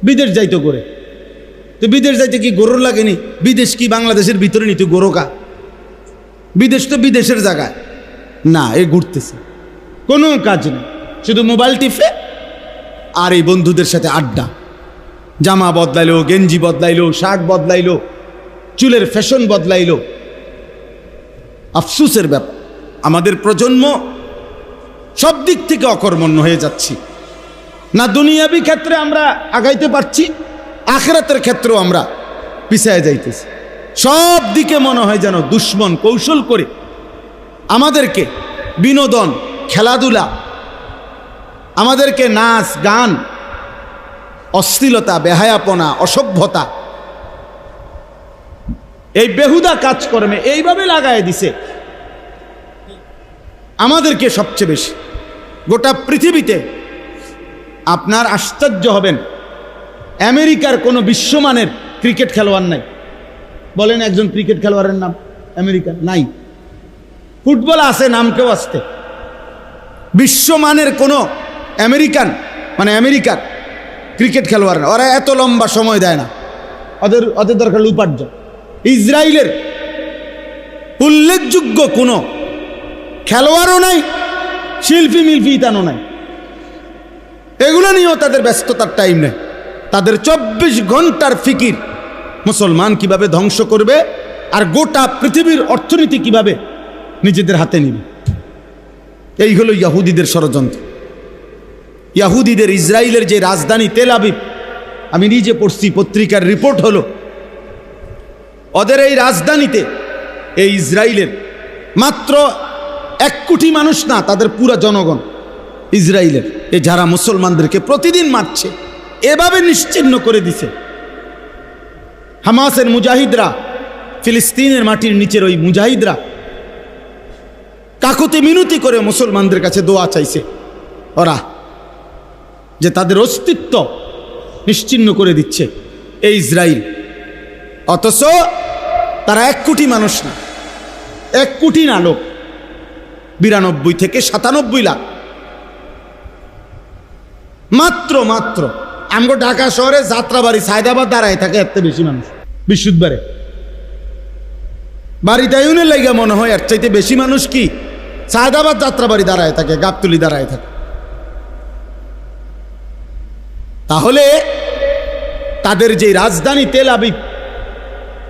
বিদেশ যাইতো করে, তো বিদেশ যাইতে কি গরুর লাগেনি? বিদেশ কি বাংলাদেশের ভিতরে নিত গোরকা? বিদেশ তো বিদেশের জায়গায় না, এ ঘুরতেছে, কোনো কাজ নেই, শুধু মোবাইল টিপে আর এই বন্ধুদের সাথে আড্ডা। জামা বদলাইলো, গেঞ্জি বদলাইলো, শার্ট বদলাইলো, চুলের ফ্যাশন বদলাইলো। আফসোসের ব্যাপার, আমাদের প্রজন্ম সব দিক থেকে অকর্মণ্য হয়ে যাচ্ছি। না দুনিয়াবি ক্ষেত্রে আমরা আগাইতে পারছি, আখিরাতের ক্ষেত্রেও আমরা পিছায় যাইতেছি। সব দিকে মনে হয় যেন দুশ্মন কৌশল করে আমাদেরকে বিনোদন, খেলাধুলা, আমাদেরকে নাচ গান, অশ্লীলতা, বেহায়াপনা, অসভ্যতা, এই বেহুদা কাজকর্মে এইভাবে লাগায় দিছে আমাদেরকে সবচেয়ে বেশি। গোটা পৃথিবীতে আপনার আশ্চর্য হবেন, আমেরিকার কোনো বিশ্বমানের ক্রিকেট খেলোয়াড় নাই। বলেন একজন ক্রিকেট খেলোয়াড়ের নাম আমেরিকার নাই। ফুটবল আছে, নাম কেউ আসতে, বিশ্বমানের কোনো আমেরিকান, মানে আমেরিকার ক্রিকেট খেলোয়াড় না। ওরা এত লম্বা সময় দেয় না, ওদের দরকার উপার্জন। ইসরায়েলের উল্লেখযোগ্য কোনো খেলোয়াড়ও নাই, শিল্পী মিল্পি ইতানো নাই। এগুলো নিয়েও তাদের ব্যস্ততার টাইম নেই। তাদের 24 ঘন্টার ফিকির মুসলমান কিভাবে ধ্বংস করবে আর গোটা পৃথিবীর অর্থনীতি কিভাবে নিজেদের হাতে নিবে। এই হলো ইহুদিদের ষড়যন্ত্র। ইহুদিদের ইসরায়েলের যে রাজধানী তেল আবিব, আমি নিজে পড়ছি, পত্রিকার রিপোর্ট হলো ওদের এই রাজধানীতে, এই ইসরায়েলের মাত্র 1 কোটি মানুষ না, তাদের পুরা জনগণ ইসরায়েলের, এ যারা মুসলমানদেরকে প্রতিদিন মারছে, এভাবে নিশ্চিহ্ন করে দিছে। হামাসের মুজাহিদরা, ফিলিস্তিনের মাটির নিচের ওই মুজাহিদরা কাকুতি মিনতি করে মুসলমানদের কাছে দোয়া চাইছে ওরা, যে তাদের অস্তিত্ব নিশ্চিহ্ন করে দিচ্ছে এই ইসরায়েল। অথচ তারা 1 কোটি মানুষ না, 1 কোটি না লোক, 92 থেকে 97 লাখ মাত্র। আমগো ঢাকা শহরে যাত্রাবাড়ি সায়দাবাদ দাঁড়ায় থাকে এত বেশি মানুষ, বিশুদ্ধবারে বাড়িতে ইউনের লাইগা মনে হয় এর চাইতে বেশি মানুষ কি সায়দাবাদ যাত্রাবাড়ি দাঁড়ায় থাকে, গাবতলি দাঁড়ায় থাকে। তাহলে তাদের যে রাজধানী তেল আবিব,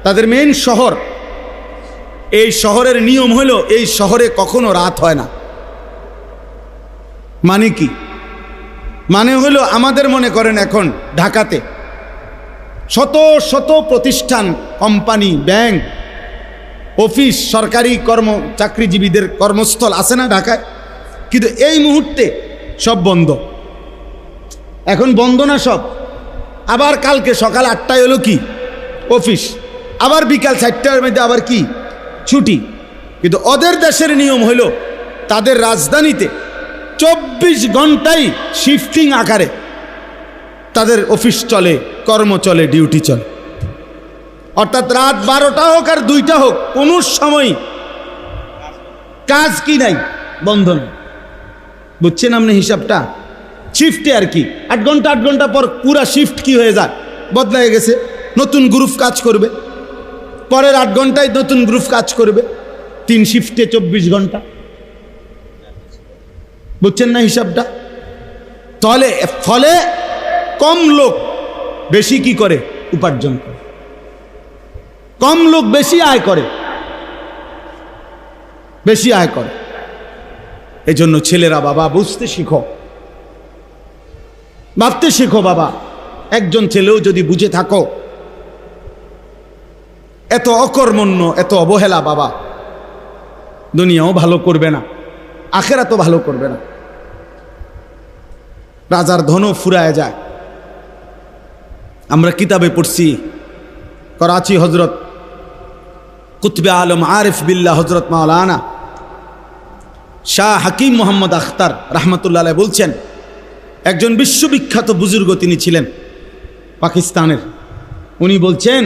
তাদের মেইন শহর, এই শহরের নিয়ম হলো এই শহরে কখনো রাত হয় না। মানে কি? মানে হলো আমাদের মনে করেন এখন ঢাকাতে শত শত প্রতিষ্ঠান, কোম্পানি, ব্যাংক, অফিস, সরকারি চাকরিজীবীদের কর্মস্থল আছে না ঢাকায়, কিন্তু এই মুহূর্তে সব বন্ধ। এখন বন্ধ না সব, আবার কালকে সকাল 8টায় হলো কি অফিস, আবার বিকাল 4টার মধ্যে আবার কি ছুটি। কিন্তু ওদের দেশের নিয়ম হলো তাদের রাজধানীতে 24 ঘন্টাই শিফটিং আকারে তাদের অফিস চলে, কর্ম চলে, ডিউটি চলে। অর্থাৎ রাত 12টা হোক আর 2টা হোক, কোনো সময় কাজ কি নাই, বন্ধ নেই। বুঝছেন আপনি হিসাবটা? শিফটে আর কি 8 ঘন্টা পর পুরা শিফট কি হয়ে যায়, বদলায় গেছে, নতুন গ্রুপ কাজ করবে, পরের 8 ঘন্টায় নতুন গ্রুপ কাজ করবে, 3 শিফটে 24 ঘন্টা। বুঝছেন না হিসাবটা? তাহলে ফলে কম লোক বেশি কি করে উপার্জন করে, কম লোক বেশি আয় করে, বেশি আয় করে। এই জন্য ছেলেরা বাবা বুঝতে শিখো, ভাবতে শিখো বাবা। একজন ছেলেও যদি বুঝে থাকো এত অকর্মণ্য, এত অবহেলা বাবা, দুনিয়াও ভালো করবে না, আখেরাতও ভালো করবে না। রাজার ধনও ফুরায় যায়। আমরা কিতাবে পড়ছি, করাচি হজরত কুতবে আলম আরিফ বিল্লাহ হজরত মাওলানা শাহ হাকিম মোহাম্মদ আখতার রহমতুল্লাহ আলাইহি বলছেন, একজন বিশ্ববিখ্যাত বুজুর্গ তিনি ছিলেন পাকিস্তানের। উনি বলছেন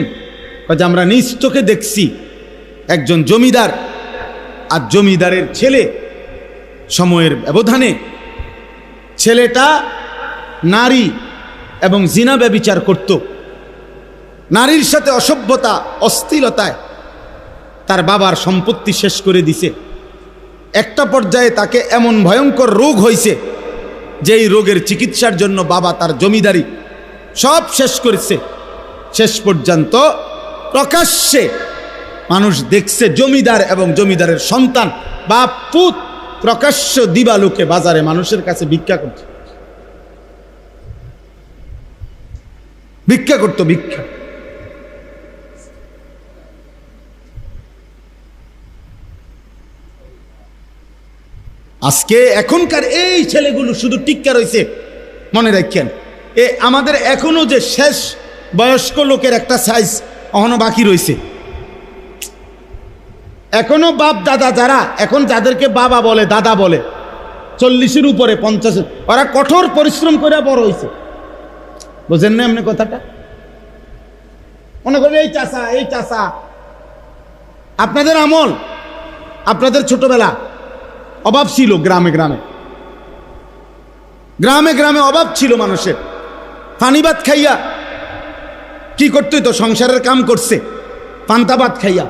যে আমরা নিজ চোখে দেখছি একজন জমিদার আর জমিদারের ছেলে, সময়ের ব্যবধানে ছেলেটা নারী এবং জিনা ব্যভিচার করত, নারীর সাথে অসভ্যতা, অশ্লীলতায় তার বাবার সম্পত্তি শেষ করে দিছে। একটা পর্যায়ে তাকে এমন ভয়ঙ্কর রোগ হয়েছে যে এই রোগের চিকিৎসার জন্য বাবা তার জমিদারি সব শেষ করেছে। শেষ পর্যন্ত প্রকাশ্যে মানুষ দেখছে জমিদার এবং জমিদারের সন্তান বা পুত প্রকাশ্য দিবালোকে বাজারে মানুষের কাছে ভিক্ষা করছে, ভিক্ষা করতো, ভিক্ষা। আজকে এখনকার এই ছেলেগুলো শুধু টিক্কা রয়েছে, মনে রাখেন। আমাদের এখনো যে শেষ বয়স্ক লোকের একটা সাইজ এখনো বাকি রয়েছে। এখনো বাপ দাদা যারা এখন যাদেরকে বাবা বলে, দাদা বলে, 40-এর উপরে 50, ওরা কঠোর পরিশ্রম করে বড় হয়েছে। বুঝেন না এমনি কথাটা? মনে করেন এই চাষা আপনাদের আমল, আপনাদের ছোটবেলা অভাব ছিল, গ্রামে গ্রামে অভাব ছিল মানুষের। পানিবাত খাইয়া কি করতে হইতো, সংসারের কাম করছে পান্তাবাত খাইয়া।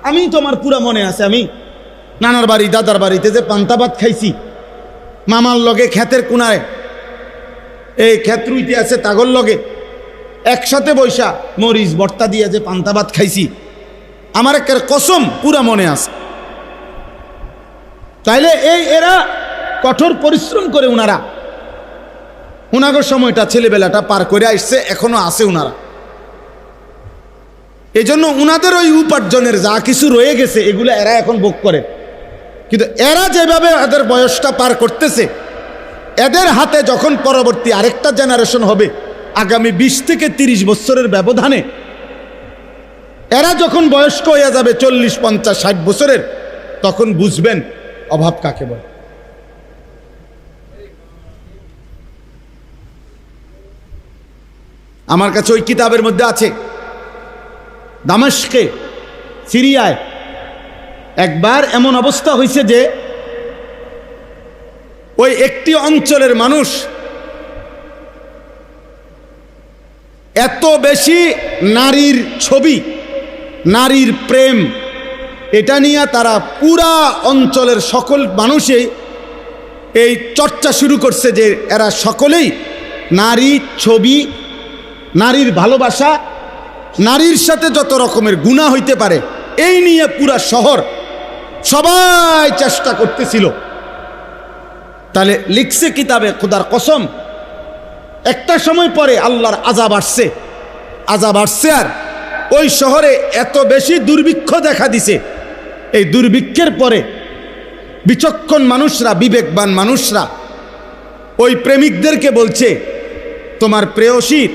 আমি তোমার পুরা মনে আছে, আমি নানার বাড়ি দাদার বাড়িতে যে পান্তাবাত খাইছি, মামার লগে ক্ষেতের কোনায় এই ক্ষেত্রুইতে আছে তাগর লগে একসাথে বৈশা মরিচ ভর্তা দিয়ে যে পান্তা ভাত খাইছি, আমার একটা কসম পুরা মনে আছে। তাইলে এরা কঠোর পরিশ্রম করে উনাগর সময়টা ছেলেবেলাটা পার করে আসছে, এখনো আছে উনারা। এই জন্য উনাদের ওই উপার্জনের যা কিছু রয়ে গেছে এগুলো এরা এখন ভোগ করে। কিন্তু এরা যেভাবে এদের বয়সটা পার করতেছে, এদের হাতে যখন পরবর্তী আরেকটা জেনারেশন হবে আগামী 20 থেকে 30 বছরের ব্যবধানে, এরা যখন বয়স্ক হয়ে যাবে 40, 50, 60 বছরের, তখন বুঝবেন অভাব কাকে বলে। আমার কাছে ওই কিতাবের মধ্যে আছে, দামেস্কে সিরিয়ায় একবার এমন অবস্থা হয়েছে যে ওই একটি অঞ্চলের মানুষ এত বেশি নারীর ছবি, নারীর প্রেম, এটা নিয়ে তারা পুরা অঞ্চলের সকল মানুষই এই চর্চা শুরু করছে যে এরা সকলেই নারী ছবি, নারীর ভালোবাসা, নারীর সাথে যত রকমের গুনাহ হইতে পারে এই নিয়ে পুরা শহর সবাই চেষ্টা করতেছিল। তাহলে লিখছে কিতাবে, খোদার কসম, একটা সময় পরে আল্লাহর আযাব আসছে, আর ওই শহরে এত বেশি দুর্ভিক্ষ দেখা দিছে। এই দুর্ভিক্ষের পরে বিচক্ষণ মানুষরা, বিবেকবান মানুষরা ওই প্রেমিকদেরকে বলছে, তোমার প্রেয়সীর,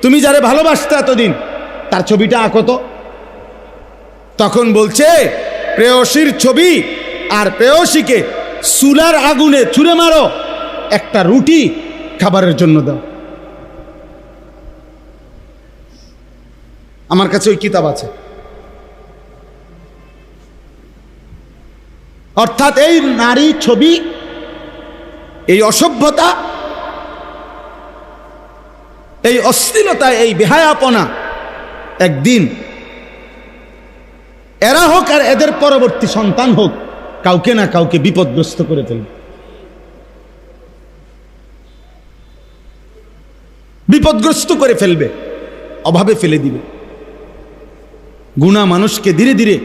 তুমি যারে ভালোবাসতে এতদিন, তার ছবিটা আঁকো তো। তখন বলছে, প্রেয়সীর ছবি আর প্রেয়সীকে চুলার আগুনে ছুঁড়ে মারো, একটা রুটি খাবারের জন্য দাও। আমার কাছে ওই কিতাব আছে। অর্থাৎ এই নারী ছবি, এই অসভ্যতা, এই অশ্লীলতা, এই বেহায়াপনা একদিন এরা হোক আর এদের পরবর্তী সন্তান হোক, কাউকে না কাউকে বিপদগ্রস্ত করে ফেলবে, বিপদগ্রস্ত করে ফেলবে, অভাবে ফেলে দিবে। গুনাহ মানুষকে ধীরে ধীরে,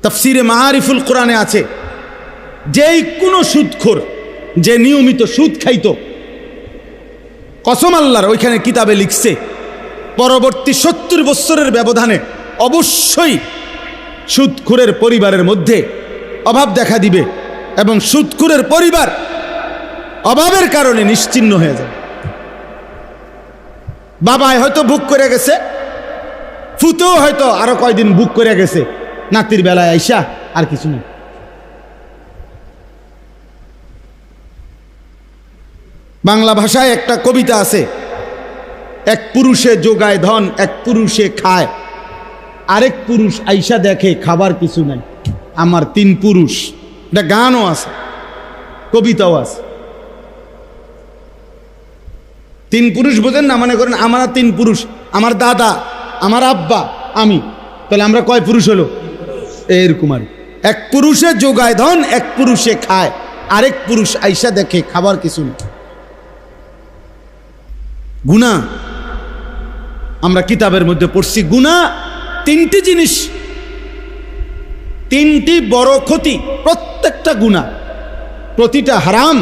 তাফসিরে মাআরিফুল কোরআনে আছে, যেই কোনো সুদখোর, যে নিয়মিত সুদ খাইতো, কসম আল্লাহর, ওইখানে কিতাবে লিখছে পরবর্তী 70 বছরের ব্যবধানে অবশ্যই সুদখোরের পরিবারের মধ্যে অভাব দেখা দিবে এবং সুদখোরের পরিবার অভাবের কারণে নিশ্চিহ্ন হয়ে যাবে। বাবায় হয়তো বুক করে গেছে, ফুতেও হয়তো আরো কয়দিন বুক করে গেছে, নাতির বেলায় আইসা আর কিছু নেই। বাংলা ভাষায় একটা কবিতা আছে, এক পুরুষে যোগায় ধন, এক পুরুষে খায়, আরেক পুরুষ আইসা দেখে খাবার কিছু নাই, আমার 3 পুরুষ। এটা গানও আছে, কবিতাও আছে। 3 পুরুষ বোঝেন না? মনে করেন আমরা 3 পুরুষ, আমার দাদা, আমার আব্বা, আমি, তাহলে আমরা কয় পুরুষ হলো? এরকম আর এক পুরুষে যোগায় ধন, এক পুরুষে খায়, আরেক পুরুষ আইসা দেখে খাবার কিছু নেই। গুনাহ আমরা কিতাবের মধ্যে পড়ছি, গুনাহ 3টি জিনিস, 3টি বড় ক্ষতি, প্রত্যেকটা গুনাহ, প্রতিটা হারাম।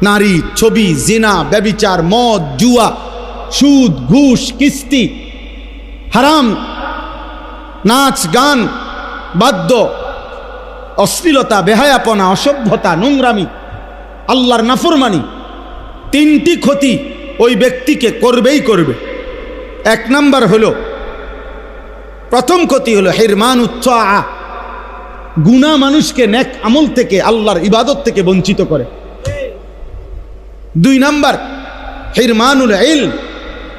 নারী ছবি, জিনা, ব্যভিচার, মদ, জুয়া, সুদ, ঘুষ, কিস্তি, হারাম, নাচ গান, বাদ্য, অশ্লীলতা, বেহায়াপনা, অসভ্যতা, নোংরামি, আল্লাহর নাফরমানি, 3টি ক্ষতি ওই ব্যক্তিকে করবেই করবে। 1 নাম্বার হলো, প্রথম ক্ষতি হলো হিরমানুত তাআ, গুনাহ মানুষকে নেক আমল থেকে, আল্লাহর ইবাদত থেকে বঞ্চিত করে। 2 নাম্বার হিরমানুল ইলম,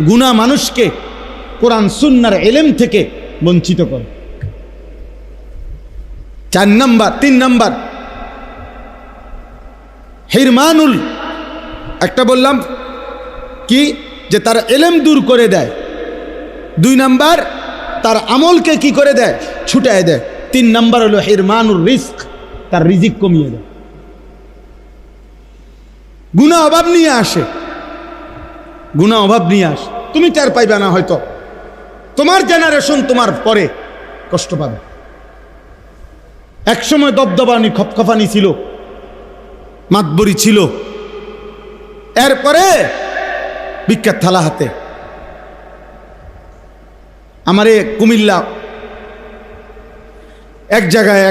গুনাহ মানুষকে কোরআন সুন্নাহর ইলম থেকে বঞ্চিত করে। 3 নাম্বার হিরমানুল, একটা বললাম কি, যে তার ইলম দূর করে দেয়। 2 নাম্বার তার আমলকে কি করে দেয়? ছুটায় দেয়। 3 নাম্বার হলো হিরমানুর রিজক, তার রিজিক কমিয়ে দেয়। গুনাহ অভাব নিয়ে আসে, গুনাহ অভাব নিয়ে আসে। তুমি টের পাইবে না, হয়তো তোমার জেনারেশন তোমার পরে কষ্ট পাবে। একসময় দবদবানি খপখপানি ছিল, মাতবরি ছিল, এরপরে বিখ্যাত থালা হাতে। আমারে কুমিল্লা এক জায়গায়,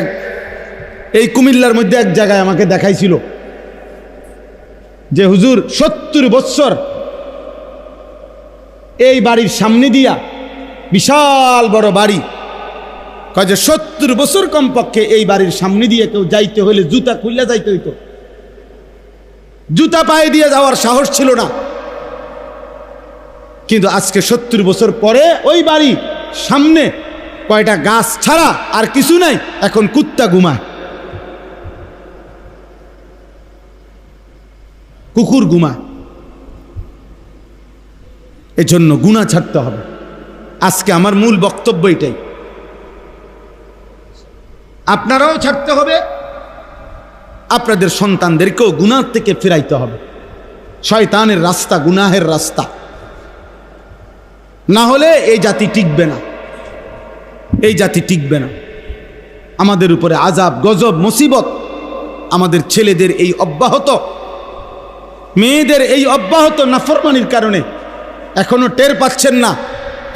এই কুমিল্লার মধ্যে এক জায়গায় আমাকে দেখাইছিল যে হুজুর 70 বছর এই বাড়ির সামনে দিয়া, বিশাল বড় বাড়ি, কয় যে 70 বছর কমপক্ষে এই বাড়ির সামনে দিয়ে কেউ যাইতে হলে জুতা খুললে যাইতে হইতো, জুতা পায়ে দিয়ে যাওয়ার সাহস ছিল না। কিন্তু আজকে 70 বছর পরে ওই বাড়ি সামনে কয়টা গাছ ছাড়া আর কিছু নাই, এখন কুত্তা ঘুমায়, কুকুর ঘুমায়। এজন্য গুনাহ ছাড়তে হবে। আজকে আমার মূল বক্তব্য এটাই, আপনারাও ছাড়তে হবে, আপনাদের সন্তানদেরকেও গুনাহ থেকে ফিরাইতে হবে। শয়তানের রাস্তা গুনাহের রাস্তা, না হলে এই জাতি টিকবে না, এই জাতি টিকবে না। আমাদের উপরে আযাব গজব মুসিবত, আমাদের ছেলেদের এই অব্যাহত, মেয়েদের এই অব্যাহত নাফরমানির কারণে এখনো টের পাচ্ছেন না।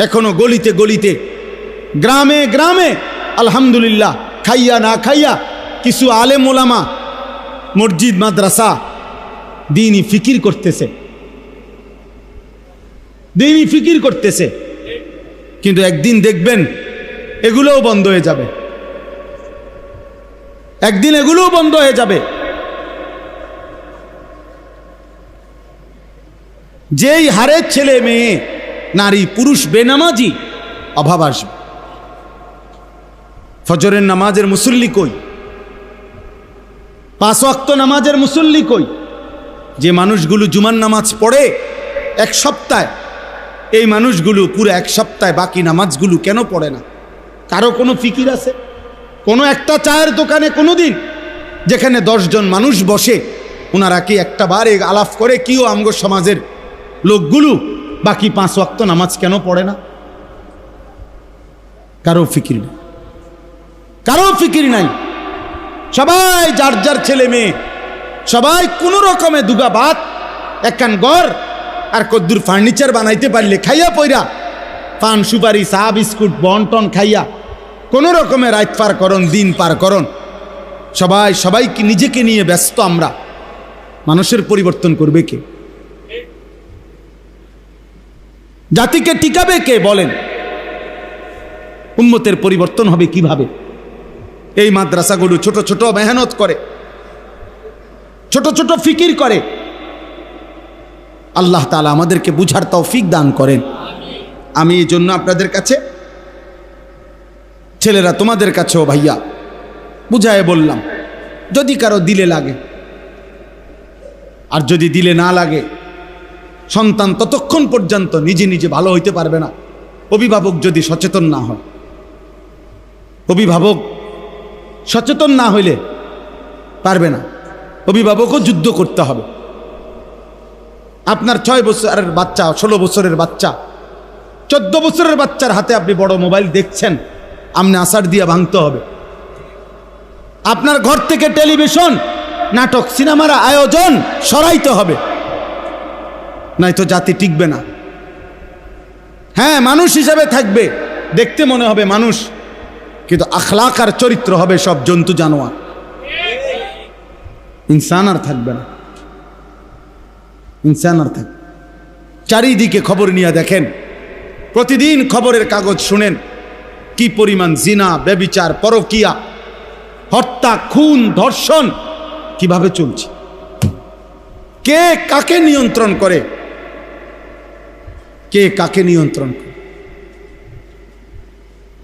এখনো গলিতে গলিতে, গ্রামে গ্রামে আলহামদুলিল্লাহ খাইয়া না খাইয়া কিছু আলেম ওলামা মসজিদ মাদ্রাসা দ্বীনি ফিকির করতেছে, দ্বীনি ফিকির করতেছে। কিন্তু একদিন দেখবেন এগুলোও বন্ধ হয়ে যাবে, একদিন এগুলোও বন্ধ হয়ে যাবে। যেই হারে ছেলে মেয়ে নারী পুরুষ বেনামাজি, অভাব আসবে। ফজরের নামাজের মুসল্লি কই, 5 ওয়াক্ত নামাজের মুসল্লি কই? যে মানুষগুলো জুমার নামাজ পড়ে এক সপ্তাহে, এই মানুষগুলো পুরো এক সপ্তাহে বাকি নামাজগুলো কেন পড়ে না? কারো কোনো ফিকির আছে? কোনো একটা চায়ের দোকানে কোনো দিন যেখানে 10 জন মানুষ বসে, ওনারা কি একটা বার আলাপ করে কিও আমগো সমাজের লোকগুলো বাকি 5 ওয়াক্ত নামাজ কেন পড়ে না? কারো ফিকির নেই, কারো ফিকির নাই। সবাই যার যার ছেলে মেয়ে, সবাই কোনো রকমে দুগা ভাত, একখান ঘর আর কদ্দুর ফার্নিচার বানাইতে পারলে খাইয়া পইরা, পান সুপারি চা বিস্কুট বন্টন খাইয়া কোনো রকমে রাত পার করন, দিন পার করন। সবাই সবাইকে নিজেকে নিয়ে ব্যস্ত। আমরা মানুষের পরিবর্তন করবে কে? জাতিকে টিকাবে কে? বলেন। উম্মতের পরিবর্তন হবে কিভাবে? এই মাদ্রাসাগুলো ছোট ছোট মেহনত করে, ছোট ছোট ফিকির করে। আল্লাহ তাআলা আমাদেরকে বুঝার তৌফিক দান করেন। আমি এই জন্য আপনাদের কাছে, ছেলেরা তোমাদের কাছেও ভাইয়া বুঝায় বললাম, যদি কারো দিলে লাগে, আর যদি দিলে না লাগে, সন্তান ততক্ষণ পর্যন্ত নিজে নিজে ভালো হইতে পারবে না অভিভাবক যদি সচেতন না হয়। অভিভাবক সচেতন না হইলে পারবে না। অভিভাবকও যুদ্ধ করতে হবে। আপনার 6 বছরের বাচ্চা, 16 বছরের বাচ্চা, 14 বছরের বাচ্চার হাতে আপনি বড় মোবাইল দেখছেন, আপনি আসার দিয়ে ভাঙতে হবে। আপনার ঘর থেকে টেলিভিশন, নাটক, সিনেমার আয়োজন সরাইতে হবে, নয়তো জাতি টিকবে না। হ্যাঁ, মানুষ হিসাবে থাকবে, দেখতে মনে হবে মানুষ, কিন্তু আখলাক আর চরিত্র হবে সব জন্তু জানোয়ার, ইনসান আর থাকবে না। ইনসান আর থাকবে। চারিদিকে খবর নিয়ে দেখেন, প্রতিদিন খবরের কাগজ শুনেন কি পরিমাণ জিনা, ব্যভিচার, পরকিয়া, হত্যা, খুন, ধর্ষণ কিভাবে চলছে। কে কাকে নিয়ন্ত্রণ করে? কে কাকে নিয়ন্ত্রণ করে?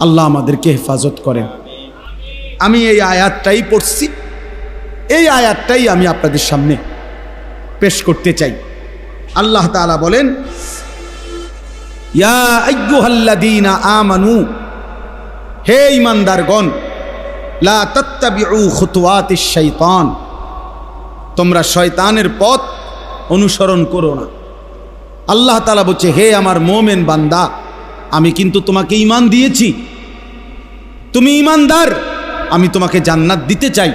আল্লাহ আমাদেরকে হেফাজত করেন। আমি এই আয়াতটাই পড়ছি, এই আয়াতটাই আমি আপনাদের সামনে পেশ করতে চাই। আল্লাহ তাআলা বলেন, ইয়া আইয়ুহাল্লাযীনা আমানু, হে ঈমানদারগণ, লা তাত্তাবিউ খুতুওয়াতিশ শাইতান, তোমরা শয়তানের পথ অনুসরণ করো না। আল্লাহ তাআলা বলছে, হে আমার মোমেন বান্দা, আমি কিন্তু তোমাকে ঈমান দিয়েছি, তুমি ঈমানদার, আমি তোমাকে জান্নাত দিতে চাই।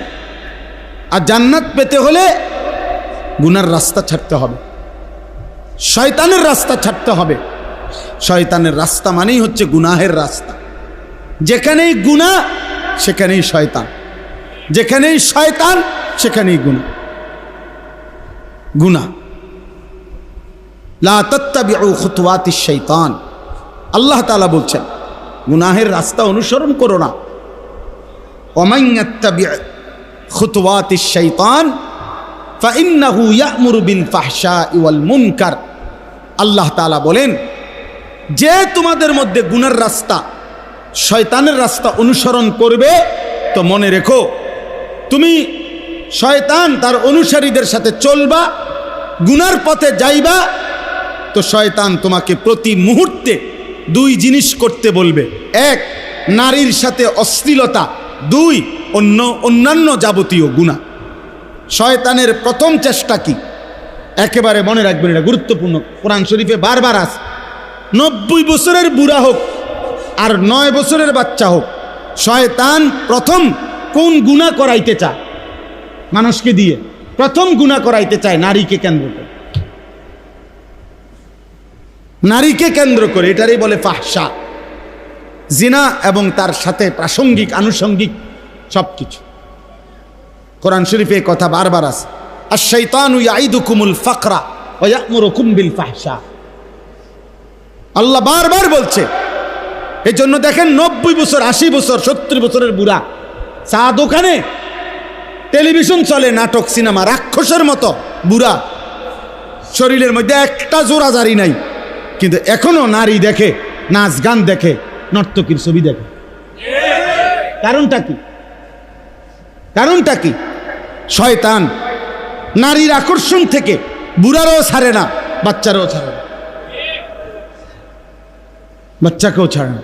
আর জান্নাত পেতে হলে গুনার রাস্তা ছাড়তে হবে, শয়তানের রাস্তা ছাড়তে হবে। শয়তানের রাস্তা মানেই হচ্ছে গুনাহের রাস্তা। যেখানেই গুনাহ সেখানেই শয়তান, যেখানেই শয়তান সেখানেই গুনাহ। গুনাহ লা তাত্তাবিউ খুতুওয়াতিশ শাইতান, আল্লাহ তাআলা বলছেন গুনাহের রাস্তা অনুসরণ করো না। ওয়ামান ইয়াত্তাবি' খুতুওয়াতিশ শাইতান ফাইন্নাহু ইয়া'মুরু বিল ফাহশাই ওয়াল মুনকার। আল্লাহ তাআলা বলেন, যে তোমাদের মধ্যে গুনার রাস্তা, শয়তানের রাস্তা অনুসরণ করবে, তো মনে রেখো তুমি শয়তান তার অনুসারীদের সাথে চলবা, গুনার পথে যাইবা, তো শয়তান তোমাকে প্রতি মুহূর্তে দুই জিনিস করতে বলবে। এক, নারীর সাথে অশ্লীলতা। দুই, অন্যান্য যাবতীয় গুনাহ। শয়তানের প্রথম চেষ্টা কি? একেবারে মনে রাখবেন, এটা গুরুত্বপূর্ণ, কোরআন শরীফে বারবার আছে। 90 বছরের বুড়া হোক আর 9 বছরের বাচ্চা হোক, শয়তান প্রথম কোন গুনাহ করাইতে চায় মানুষকে দিয়ে? প্রথম গুনাহ করাইতে চায় নারীকে কেন্দ্র করে, নারীকে কেন্দ্র করে। এটারই বলে ফাহশা, জিনা এবং তার সাথে প্রাসঙ্গিক আনুষঙ্গিক সবকিছু। কোরআন শরীফে কথা বারবার আছে, আশ-শাইতানু ইয়াইদুকুমুল ফাকরা ওয়া ইয়া'মুরুকুম বিল ফাহশা। আল্লাহ বারবার বলছে। এই জন্য দেখেন 90 বছর, 80 বছর, 70 বছরের বুড়া, চা দোকানে, টেলিভিশন চলে, নাটক, সিনেমা, রাক্ষসের মতো বুড়া, শরীরের মধ্যে একটা জোড়াজারি নাই, কিন্তু এখনো নারী দেখে, নাচ গান দেখে, নর্তকীর ছবি দেখে। কারণটা কি? কারণটা কি? শয়তান নারীর আকর্ষণ থেকে বুড়ারও ছাড়ে না, বাচ্চারও ছাড়ে না, বাচ্চাকেও ছাড়ে না।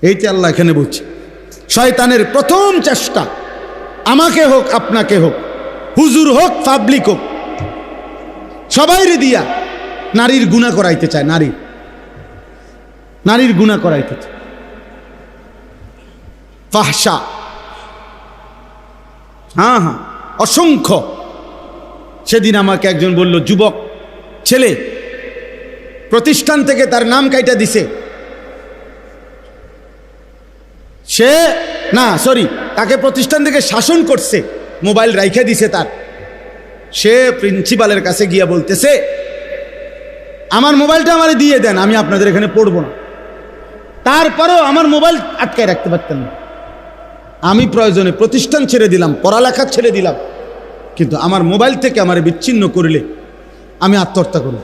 এইটা আল্লাহ এখানে বলছে, শয়তানের প্রথম চেষ্টা, আমাকে হোক আপনাকে হোক, হুজুর হোক পাবলিক হোক, সবাইরে দিয়া নারীর গুনাহ করাইতে চায়, নারীর গুনাহ করাইতে চায়। ফাহশা, হ্যাঁ, অসংখ্য। সেদিন আমাকে একজন বলল, যুবক ছেলে, প্রতিষ্ঠান থেকে তার নাম কাইটা দিছে, সে না সরি তাকে প্রতিষ্ঠান থেকে শাসন করছে, মোবাইল রাইখা দিছে তার। সে প্রিন্সিপালের কাছে গিয়া বলতেছে, আমার মোবাইলটা আমারে দিয়ে দেন, আমি আপনাদের এখানে পড়বো না। তারপরেও আমার মোবাইল আটকায় রাখতে পারতেন না। আমি প্রয়োজনে প্রতিষ্ঠান ছেড়ে দিলাম, পড়ালেখা ছেড়ে দিলাম, কিন্তু আমার মোবাইল থেকে আমার বিচ্ছিন্ন করলে আমি আত্মহত্যা করব।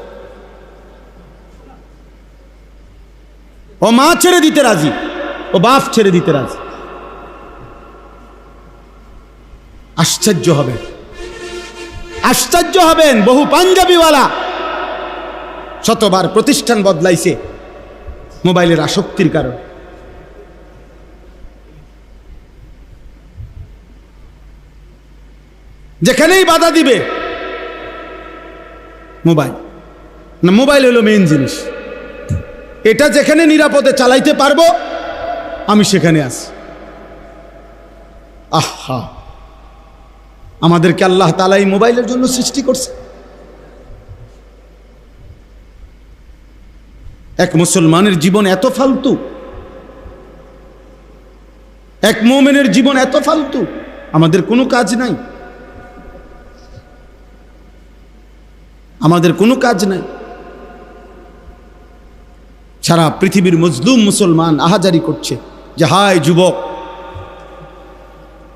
ও মা ছেড়ে দিতে রাজি, ও বাপ ছেড়ে দিতে রাজি। আশ্চর্য হবেন, আশ্চর্য হবেন, বহু পাঞ্জাবিওয়ালা শতবার প্রতিষ্ঠান বদলাইছে মোবাইলের আসক্তির কারণে। যেখানেই বাধা দিবে মোবাইল, না মোবাইল হলো মেইন জিনিস। এটা যেখানে নিরাপদে চালাইতে পারবো আমি সেখানে আছি। আহা, আমাদেরকে আল্লাহ তাআলা এই মোবাইলের জন্য সৃষ্টি করছে। এক মুসলমানের জীবন এত ফালতু, এক মুমিনের জীবন এত ফালতু, আমাদের কোনো কাজ নাই, আমাদের কোনো কাজ নাই। সারা পৃথিবীর মজলুম মুসলমান আহাজারি করছে যে হায় যুবক,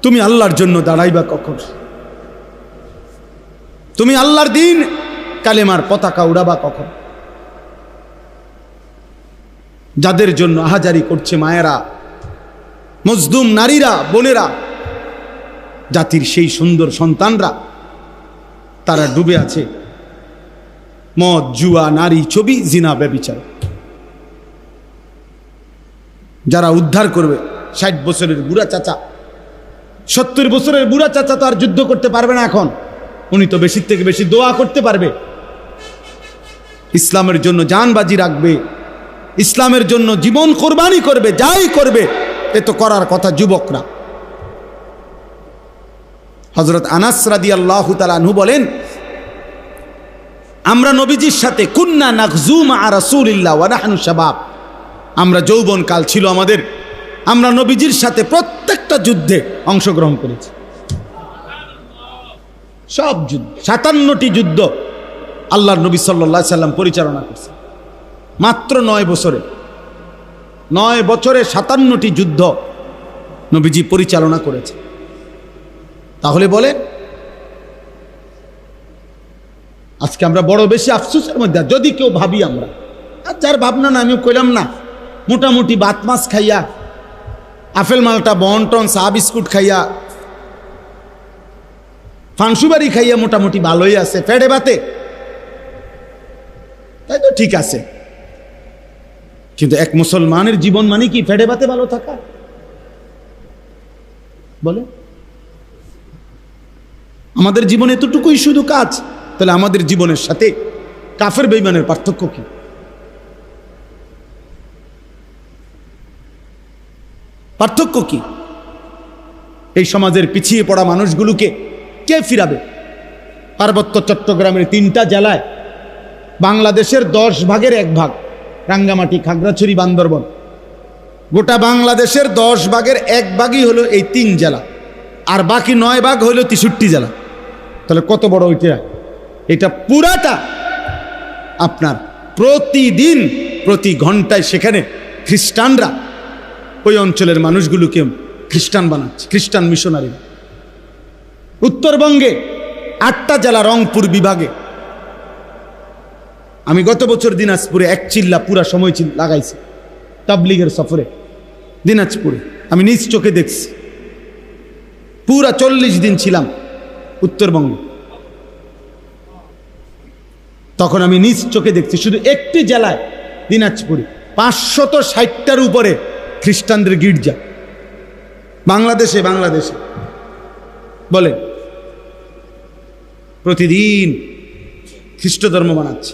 তুমি আল্লাহর জন্য দাঁড়াইবা কখন? তুমি আল্লাহর দিন কালেমার পতাকা উড়াবা কখন? যাদের জন্য আহাজারি করছে মায়েরা, মজলুম নারীরা, বোনেরা, জাতির সেই সুন্দর সন্তানরা, তারা ডুবে আছে মদ, জুয়া, নারী, ছবি, জিনা, ব্যভিচার। যারা উদ্ধার করবে, 60 বছরের বুড়া চাচা, 70 বছরের বুড়া চাচা তো আর যুদ্ধ করতে পারবে না এখন, উনি তো বেশি থেকে বেশি দোয়া করতে পারবে, ইসলামের জন্য জান বাজি রাখবে, ইসলামের জন্য জীবন কোরবানি করবে, যাই করবে এ তো করার কথা যুবকরা। হযরত আনাস রাদিয়াল্লাহু তাআলা আনহু বলেন, আমরা নবীজির সাথে কুন্না নাগজু মা রাসূলিল্লাহ ওয়া নাহনু শাবাব, আমরা যৌবন কাল ছিল আমাদের, আমরা নবীজির সাথে প্রত্যেকটা যুদ্ধে অংশগ্রহণ করেছি। সব যুদ্ধ, 57টি যুদ্ধ আল্লাহর নবী সাল্লাল্লাহু আলাইহি সাল্লাম পরিচালনা করছেন মাত্র 9 বছরে। 9 বছরে 57টি যুদ্ধ নবীজি পরিচালনা করেছে। তাহলে বলে আজকে আমরা বড় বেশি আফসোসের মধ্যে, যদি কেউ ভাবি আমরা, আর যার ভাবনা না আমিও কইলাম না, মোটামুটি ভাত মাছ খাইয়া, আপেল মালটা বন্টন চা বিস্কুট খাইয়া, ফাংসুবাড়ি খাইয়া মোটামুটি ভালোই আছে, ফেডে বাতে, তাই তো ঠিক আছে। কিন্তু এক মুসলমানের জীবন মানে কি ফেডে বাতে ভালো থাকা? বলে আমাদের জীবন এতটুকুই শুধু কাজ, তাহলে আমাদের জীবনের সাথে কাফের বেঈমানের পার্থক্য কি? পার্থক্য কি? এই সমাজের পিছিয়ে পড়া মানুষগুলোকে কে ফিরাবে? পার্বত্য চট্টগ্রামের 3টা জেলায় বাংলাদেশের 10 ভাগের 1 ভাগ, রাঙ্গামাটি, খাগড়াছড়ি, বান্দরবন, গোটা বাংলাদেশের 10 ভাগের 1 ভাগই হলো এই 3 জেলা, আর বাকি 9 ভাগ হলো 63 জেলা। তাহলে কত বড় ওইটা? এটা পুরাটা আপনার প্রতিদিন প্রতি ঘন্টায় সেখানে খ্রিস্টানরা ওই অঞ্চলের মানুষগুলোকে খ্রিস্টান বানাচ্ছে, খ্রিস্টান মিশনারি। উত্তরবঙ্গে 8টা জেলা, রংপুর বিভাগে। আমি গত বছর দিনাজপুরে 1 চিল্লা পুরা সময় লাগাইছি তাবলীগের সফরে দিনাজপুরে, আমি নিজ চোখে দেখছি। পুরা 40 দিন ছিলাম উত্তরবঙ্গে, তখন আমি নিজ চোখে দেখছি শুধু একটি জেলায় দিনাজপুরে 560টার উপরে খ্রিস্টানদের গির্জা। বাংলাদেশে বলে প্রতিদিন খ্রিস্ট ধর্ম বানাচ্ছে।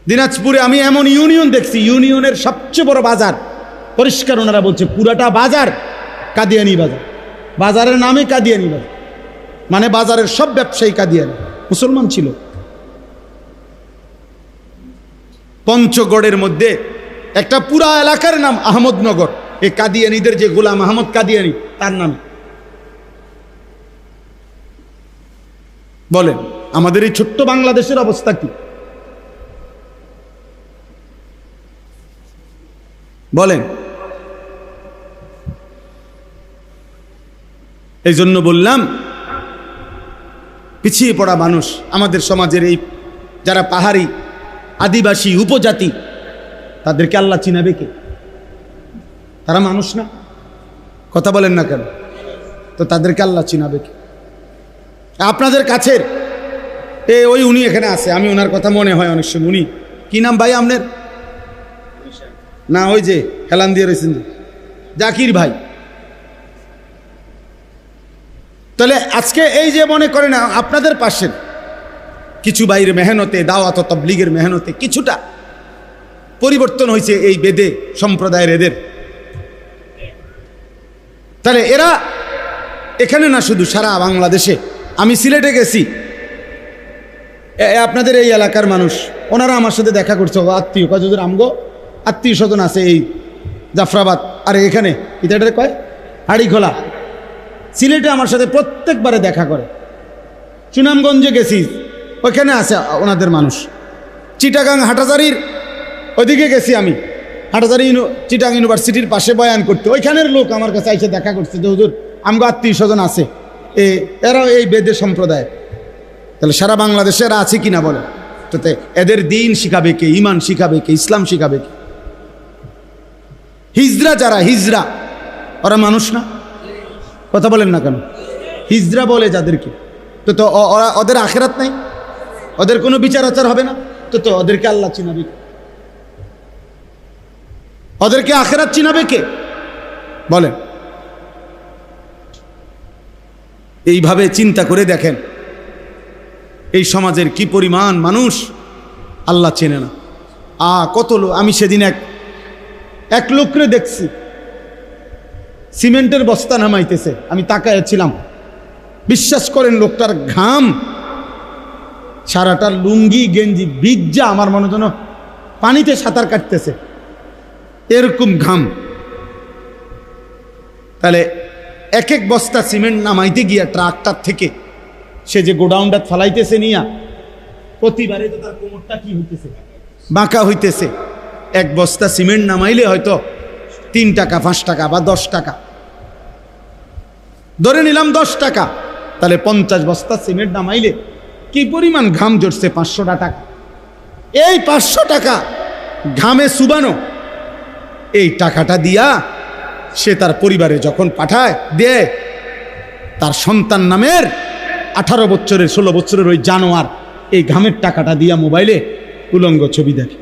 দিনাজপুরে আমি এমন ইউনিয়ন দেখছি, ইউনিয়নের সবচেয়ে বড় বাজার, পরিষ্কার ওনারা বলছে পুরাটা বাজার কাদিয়ানি বাজার, বাজারের নামে কাদিয়ানি বাজার, মানে বাজারের সব ব্যবসায়ী কাদিয়ানি, মুসলমান ছিল। পঞ্চগড়ের মধ্যে একটা পুরা এলাকার নাম আহমদনগর, এই কাদিয়ানিদের যে গোলাম আহমদ কাদিয়ানি তার নাম। বলেন আমাদের এই ছোট্ট বাংলাদেশের অবস্থা কি? বলেন। এই জন্য বললাম পিছিয়ে পড়া মানুষ আমাদের সমাজের, এই যারা পাহাড়ি, আদিবাসী, উপজাতি, তাদেরকে আল্লাহ চিনাবে কে? তারা মানুষ না? কথা বলেন না কেন? তো তাদেরকে আল্লাহ চিনাবে কে? আপনাদের কাছের ওই উনি এখানে আছে, আমি ওনার কথা মনে হয় অনেক সময়, উনি কি নাম ভাই আপনার? না ওই যে হেলান দিয়ে রয়েছেন জাকির ভাই। তাহলে আজকে এই যে মনে করেন আপনাদের পাশের কিছু ভাইয়ের মেহনতে, দাওয়াত তাবলীগের মেহনতে কিছুটা পরিবর্তন হয়েছে এই বেদে সম্প্রদায়ের এদের। তাহলে এরা এখানে না, শুধু সারা বাংলাদেশে। আমি সিলেটে গেছি, আপনাদের এই এলাকার মানুষ, ওনারা আমার সাথে দেখা করছে, আত্মীয় কাজুদের আমগো আত্মীয় স্বজন আছে এই জাফরাবাদ, আর এখানে এটা কয় হাড়িখোলা, সিলেটে আমার সাথে প্রত্যেকবারে দেখা করে। সুনামগঞ্জে গেছি, ওইখানে আছে ওনাদের মানুষ। চিটাগাং হাটাজারির ওইদিকে গেছি আমি, হাটাজারি চিটাগাং ইউনিভার্সিটির পাশে বয়ান করতে, ওইখানের লোক আমার কাছে এসে দেখা করছে যে হুজুর আমগো আত্মীয় স্বজন আছে, এরাও এই বেদে সম্প্রদায়। তাহলে সারা বাংলাদেশে এরা আছে কিনা বলে? তো এদের দিন শিখাবে কে? ইমান শিখাবে কে? ইসলাম শিখাবে কে? হিজরা যারা, হিজরা ওরা মানুষ না? কথা বলেন না কেন? হিজরা বলে যাদেরকে, তো ওরা, ওদের আখেরাত নাই, ওদের কোনো বিচার আচার হবে না, তো ওদেরকে আল্লাহ চিনাবে কে? ওদেরকে আখেরাত চিনাবে কে? বলেন। এইভাবে চিন্তা করে দেখেন এই সমাজের কি পরিমাণ মানুষ আল্লাহ চেনে না। কত লোক, আমি সেদিন এক লোকরে দেখছি সিমেন্টের বস্তা নামাইতেছে, আমি তাকাইছিলাম। বিশ্বাস করেন লোকটার ঘাম সারাটা লুঙ্গি গেঞ্জি ভিজা, আমার মনে যেন পানিতে সাঁতার কাটতেছে, এরকম ঘাম। তাহলে এক এক বস্তা সিমেন্ট নামাইতে গিয়া ট্রাকটার থেকে সে যে গোডাউনটা ফালাইতেছে নিয়া, প্রতিবারে তো তার কোমরটা কি হইতেছে, বাঁকা হইতেছে। এক বস্তা সিমেন্ট নামাইলে হয়তো 3 টাকা 5 টাকা বা 10 টাকা, ধরে নিলাম 10 টাকা, তাহলে 50 বস্তা সিমেন্ট নামাইলে কি পরিমাণ ঘাম জড়ছে, 500 টাকা। এই 500 টাকা ঘামে সুবানো এই টাকাটা দিয়া সে তার পরিবারে যখন পাঠায় দেয়, তার সন্তান নামের 18 বছরের 16 বছরের ওই জানোয়ার এই ঘামের টাকাটা দিয়া মোবাইলে উলঙ্গ ছবি দেখে।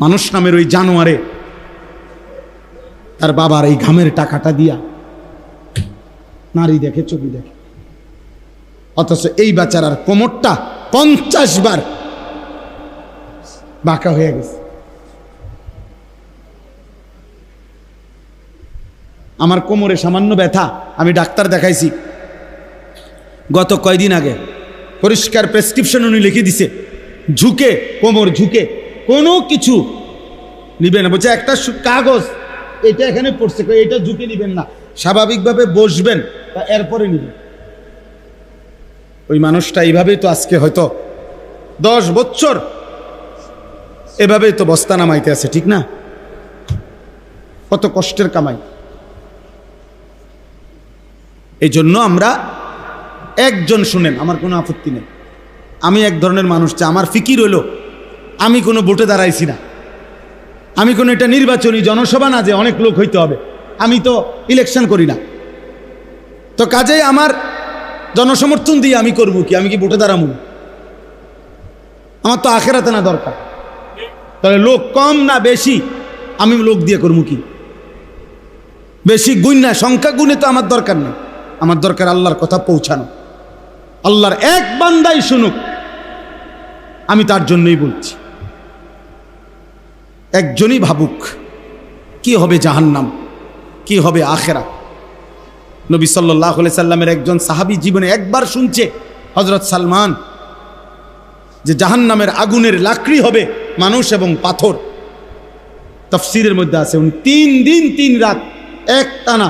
মানুষ নামের ওই জানোয়ারে তার বাবার এই ঘামের টাকাটা দিয়া নারী দেখে, ছবি দেখে। অথচ এই বেচারার কোমরটা 50 বার বাঁকা হয়ে গেছে। আমার কোমরে সামান্য ব্যথা, আমি ডাক্তার দেখাইছি গত কয়দিন আগে, পরিষ্কার প্রেসক্রিপশন উনি লিখে দিছে, ঝুঁকে কোমর ঝুঁকে কোনো কিছু নিবেন না। বলছে একটা কাগজ এটা এখানে পড়ছে, এটা ঝুঁকে নিবেন না, স্বাভাবিকভাবে বসবেন, এরপরে নিবেন। ওই মানুষটা এইভাবেই তো আজকে হয়তো 10 বছর এভাবেই তো বস্তা নামাইতে আছে, ঠিক না? কত কষ্টের কামাই। এই জন্য আমরা একজন, শুনেন, আমার কোনো আপত্তি নেই, আমি এক ধরনের মানুষ, যে আমার ফিকির হলো আমি কোনো ভোটে দাঁড়াইছি না, আমি কোনো এটা নির্বাচনী জনসভা না যে অনেক লোক হইতে হবে, আমি তো ইলেকশন করি না, তো কাজেই আমার জনসমর্থন দিয়ে আমি করবো কি, আমি কি ভোটে দাঁড়াবো? আমার তো আখেরাতে না দরকার, তাহলে লোক কম না বেশি আমি লোক দিয়ে করবো কি? বেশি গুণ না, সংখ্যা গুণে তো আমার দরকার নেই, আমার দরকার আল্লাহর কথা পৌঁছানো, আল্লাহর এক বান্দাই শুনুক, আমি তার জন্যই বলছি। একজনই ভাবুক কি হবে জাহান্নাম, কি হবে আখেরা। নবী সাল্লাল্লাহু আলাইহি সাল্লামের একজন সাহাবী জীবনে একবার শুনছে, হযরত সালমান, যে জাহান্নামের আগুনের লাকড়ি হবে মানুষ এবং পাথর। তাফসীরের মধ্যে আছে উনি 3 দিন 3 রাত এক টানা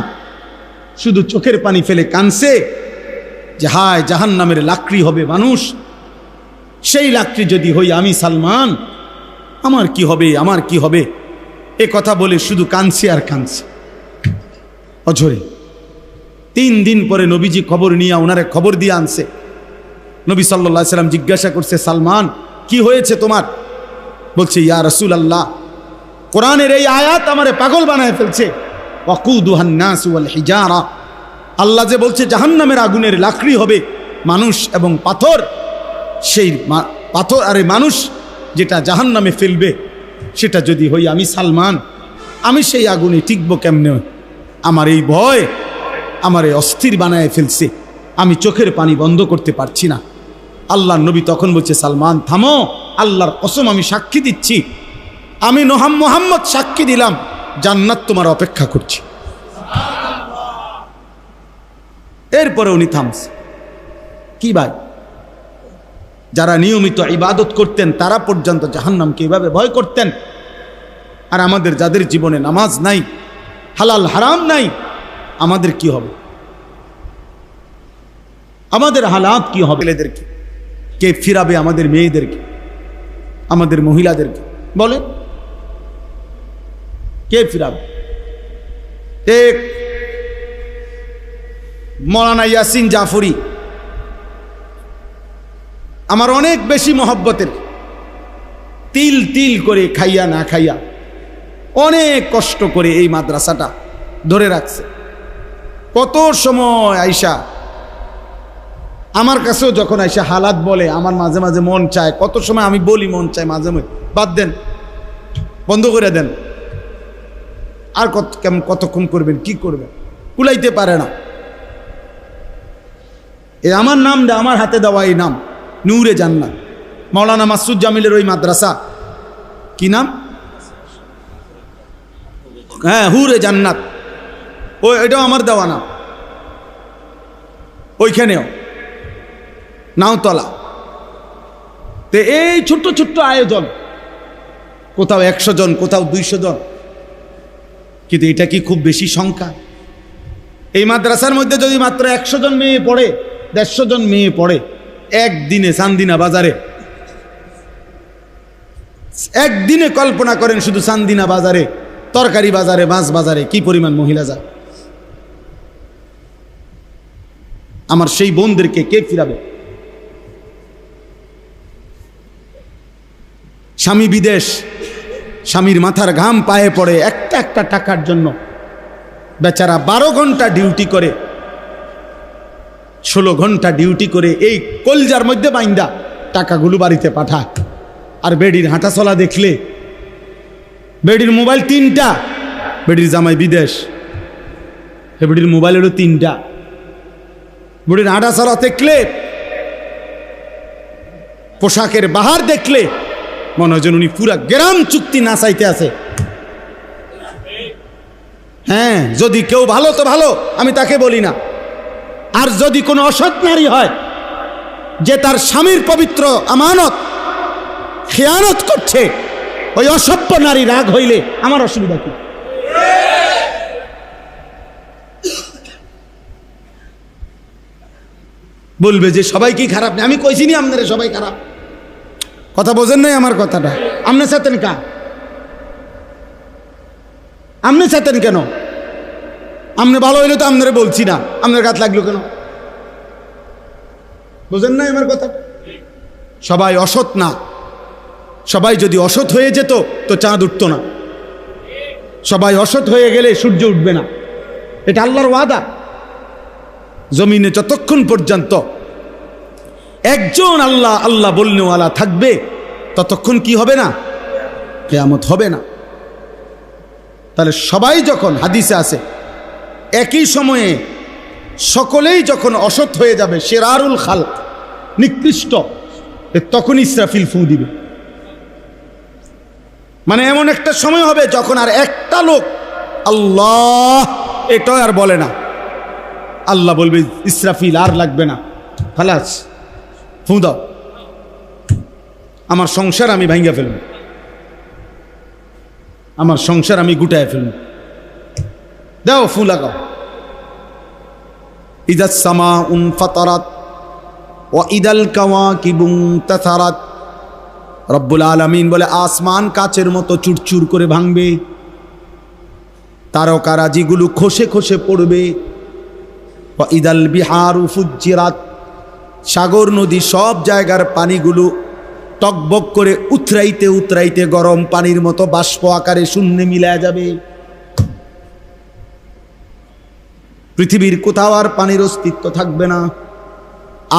শুধু চোখের পানি ফেলে কানছে যে হায় জাহান্নামের লাকড়ি হবে মানুষ, সেই লাকড়ি যদি হই আমি সালমান, আমার কি হবে, আমার কি হবে, এ কথা বলে শুধু কানছে আর কানছে অঝরে। 3 দিন পরে নবীজি খবর নিয়ে ওনারে খবর দিয়ে আনছে। নবী সাল্লাল্লাহু আলাইহি সাল্লাম জিজ্ঞাসা করছে, সালমান কি হয়েছে তোমার? বলছে, ইয়া রাসূলুল্লাহ, কোরআনের এই আয়াত আমারে পাগল বানায় ফেলছে। ওয়াকুদুহান নাস ওয়াল হিজারা, আল্লাহ যে বলছে জাহান্নামের আগুনের লাকড়ি হবে মানুষ এবং পাথর, সেই পাথর আরে মানুষ যেটা জাহান্নামে ফেলবে, সেটা যদি হই আমি সালমান, আমি সেই আগুনে টিকবো কেমনে? আমার এই ভয় আমারে অস্থির বানায় ফেলছে, আমি চোখের পানি বন্ধ করতে পারছি না। আল্লাহর নবী তখন বলছে, সালমান থামো, আল্লাহর কসম আমি সাক্ষী দিচ্ছি, আমি মুহাম্মদ সাক্ষী দিলাম, জান্নাত তোমার অপেক্ষা করছে। এরপরে উনি থামছে। কি ভাই, যারা নিয়মিত ইবাদত করতেন তারা পর্যন্ত জাহান্নামকে এভাবে ভয় করতেন, আর আমাদের যাদের জীবনে নামাজ নাই, হালাল হারাম নাই, আমাদের কি হবে? আমাদের হালাত কি হবে? ছেলেদেরকে কে ফিরাবে? আমাদের মেয়েদেরকে, আমাদের মহিলাদেরকে বলেন, কে ফিরাবে? এক মৌলানা ইয়াসিন জাফরি আমার অনেক বেশি মহব্বতের, তিল তিল করে খাইয়া না খাইয়া অনেক কষ্ট করে এই মাদ্রাসাটা ধরে রাখছে। কত সময় আইসা আমার কাছেও যখন আইসা হালাত বলে, আমার মাঝে মাঝে মন চায়, কত সময় আমি বলি মন চায়, মাঝে মাঝে বাদ দেন, বন্ধ করে দেন, আর কতক্ষণ করবেন, কি করবেন, কুলাইতে পারে না। এ আমার নাম দে, আমার হাতে দেওয়া এই নাম নূরে জান্নাত। মাওলানা মাসুদ জামিলের ওই মাদ্রাসা, কি নাম? হ্যাঁ, হুরে জান্নাত। এটাও আমার দেওয়া নাম। ওইখানেও নাওতলা। তো এই ছোট্ট ছোট্ট আয়োজন, কোথাও 100 জন, কোথাও 200 জন, কিন্তু এটা কি খুব বেশি সংখ্যা? এই মাদ্রাসার মধ্যে যদি মাত্র 100 জন মেয়ে পড়ে, 150 জন মেয়ে পড়ে, একদিনে চান্দিনা বাজারে, একদিনে কল্পনা করেন শুধু চান্দিনা বাজারে, তরকারি বাজারে, মাছ বাজারে কি পরিমাণ মহিলা যায়। আমার সেই বোনদেরকে কে ফিরাবে? স্বামী বিদেশ, স্বামীর মাথার ঘাম পায়ে পড়ে একটা একটা টাকার জন্য, বেচারা 12 ঘন্টা ডিউটি করে, 16 ঘন্টা ডিউটি করে এই কলজার মধ্যে বাইন্দা টাকাগুলো বাড়িতে পাঠায়। আর বেডির হাঁটা চলা দেখলে, বেডির মোবাইল 3টা, বেডির জামাই বিদেশ, বেডির মোবাইল হলো 3টা, বেডির হাঁটা চলা দেখলে, পোশাকের বাহার দেখলে মনে হয় যেন উনি পুরা গ্রাম চুক্তি না চাইতে আছে। হ্যাঁ, যদি কেউ ভালো তো ভালো, আমি তাকে বলি না। আর যদি কোনো অসৎ নারী হয় যে তার স্বামীর পবিত্র আমানত খেয়ানত করছে, ওই অসভ্য নারী রাগ হইলে আমার অসুবিধা কি? বলবে যে সবাই কি খারাপ? না, আমি কইছি নি আপনারা সবাই খারাপ। কথা বোঝেন নাই আমার কথাটা? আপনি চাতেন কা? আপনি চাতেন কেন? আপনি ভালো হইলে তো আপনারা বলছি না, আপনার গাত লাগলো কেন? বোঝেন নাই আমার কথা? সবাই অসৎ না। সবাই যদি অসৎ হয়ে যেত তো চাঁদ উঠতো না। সবাই অসৎ হয়ে গেলে সূর্য উঠবে না। এটা আল্লাহর ওয়াদা। জমিনে যতক্ষণ পর্যন্ত একজন আল্লাহ আল্লাহ বলনেওয়ালা থাকবে, ততক্ষণ কি হবে না? কিয়ামত হবে না। তাহলে সবাই যখন, হাদিসে আছে, একই সময়ে সকলেই যখন অসৎ হয়ে যাবে, শিরারুল খালক, নিকৃষ্ট, তখন ইসরাফিল ফু দিবে। মানে এমন একটা সময় হবে যখন আর একটা লোক আল্লাহ এটা আর বলে না। আল্লাহ বলবে ইসরাফিল আর লাগবে না, খালাস, ফু দাও, আমার সংসার আমি ভাঙ্গা ফেলব, আমার সংসার আমি গুটায় ফেলব, দাও ফু লাগাও। ইদাস সামাউন ফাতারাত ওয়া ইদাল কাওয়াকিবুন তাসারাত। রব্বুল আলামিন বলে আসমান কাচের মতো চুরচুর করে ভাঙবে, তারকারাজিগুলো খসে খসে পড়বে। ওয়া ইদাল বিহারু ফুজ্জিরাত, সাগর নদী সব জায়গার পানিগুলো টকবক করে উতরাইতে উতরাইতে গরম পানির মতো বাষ্প আকারে শূন্যে মিলায়া যাবে। পৃথিবীর কোথাও আর পানির অস্তিত্ব থাকবে না,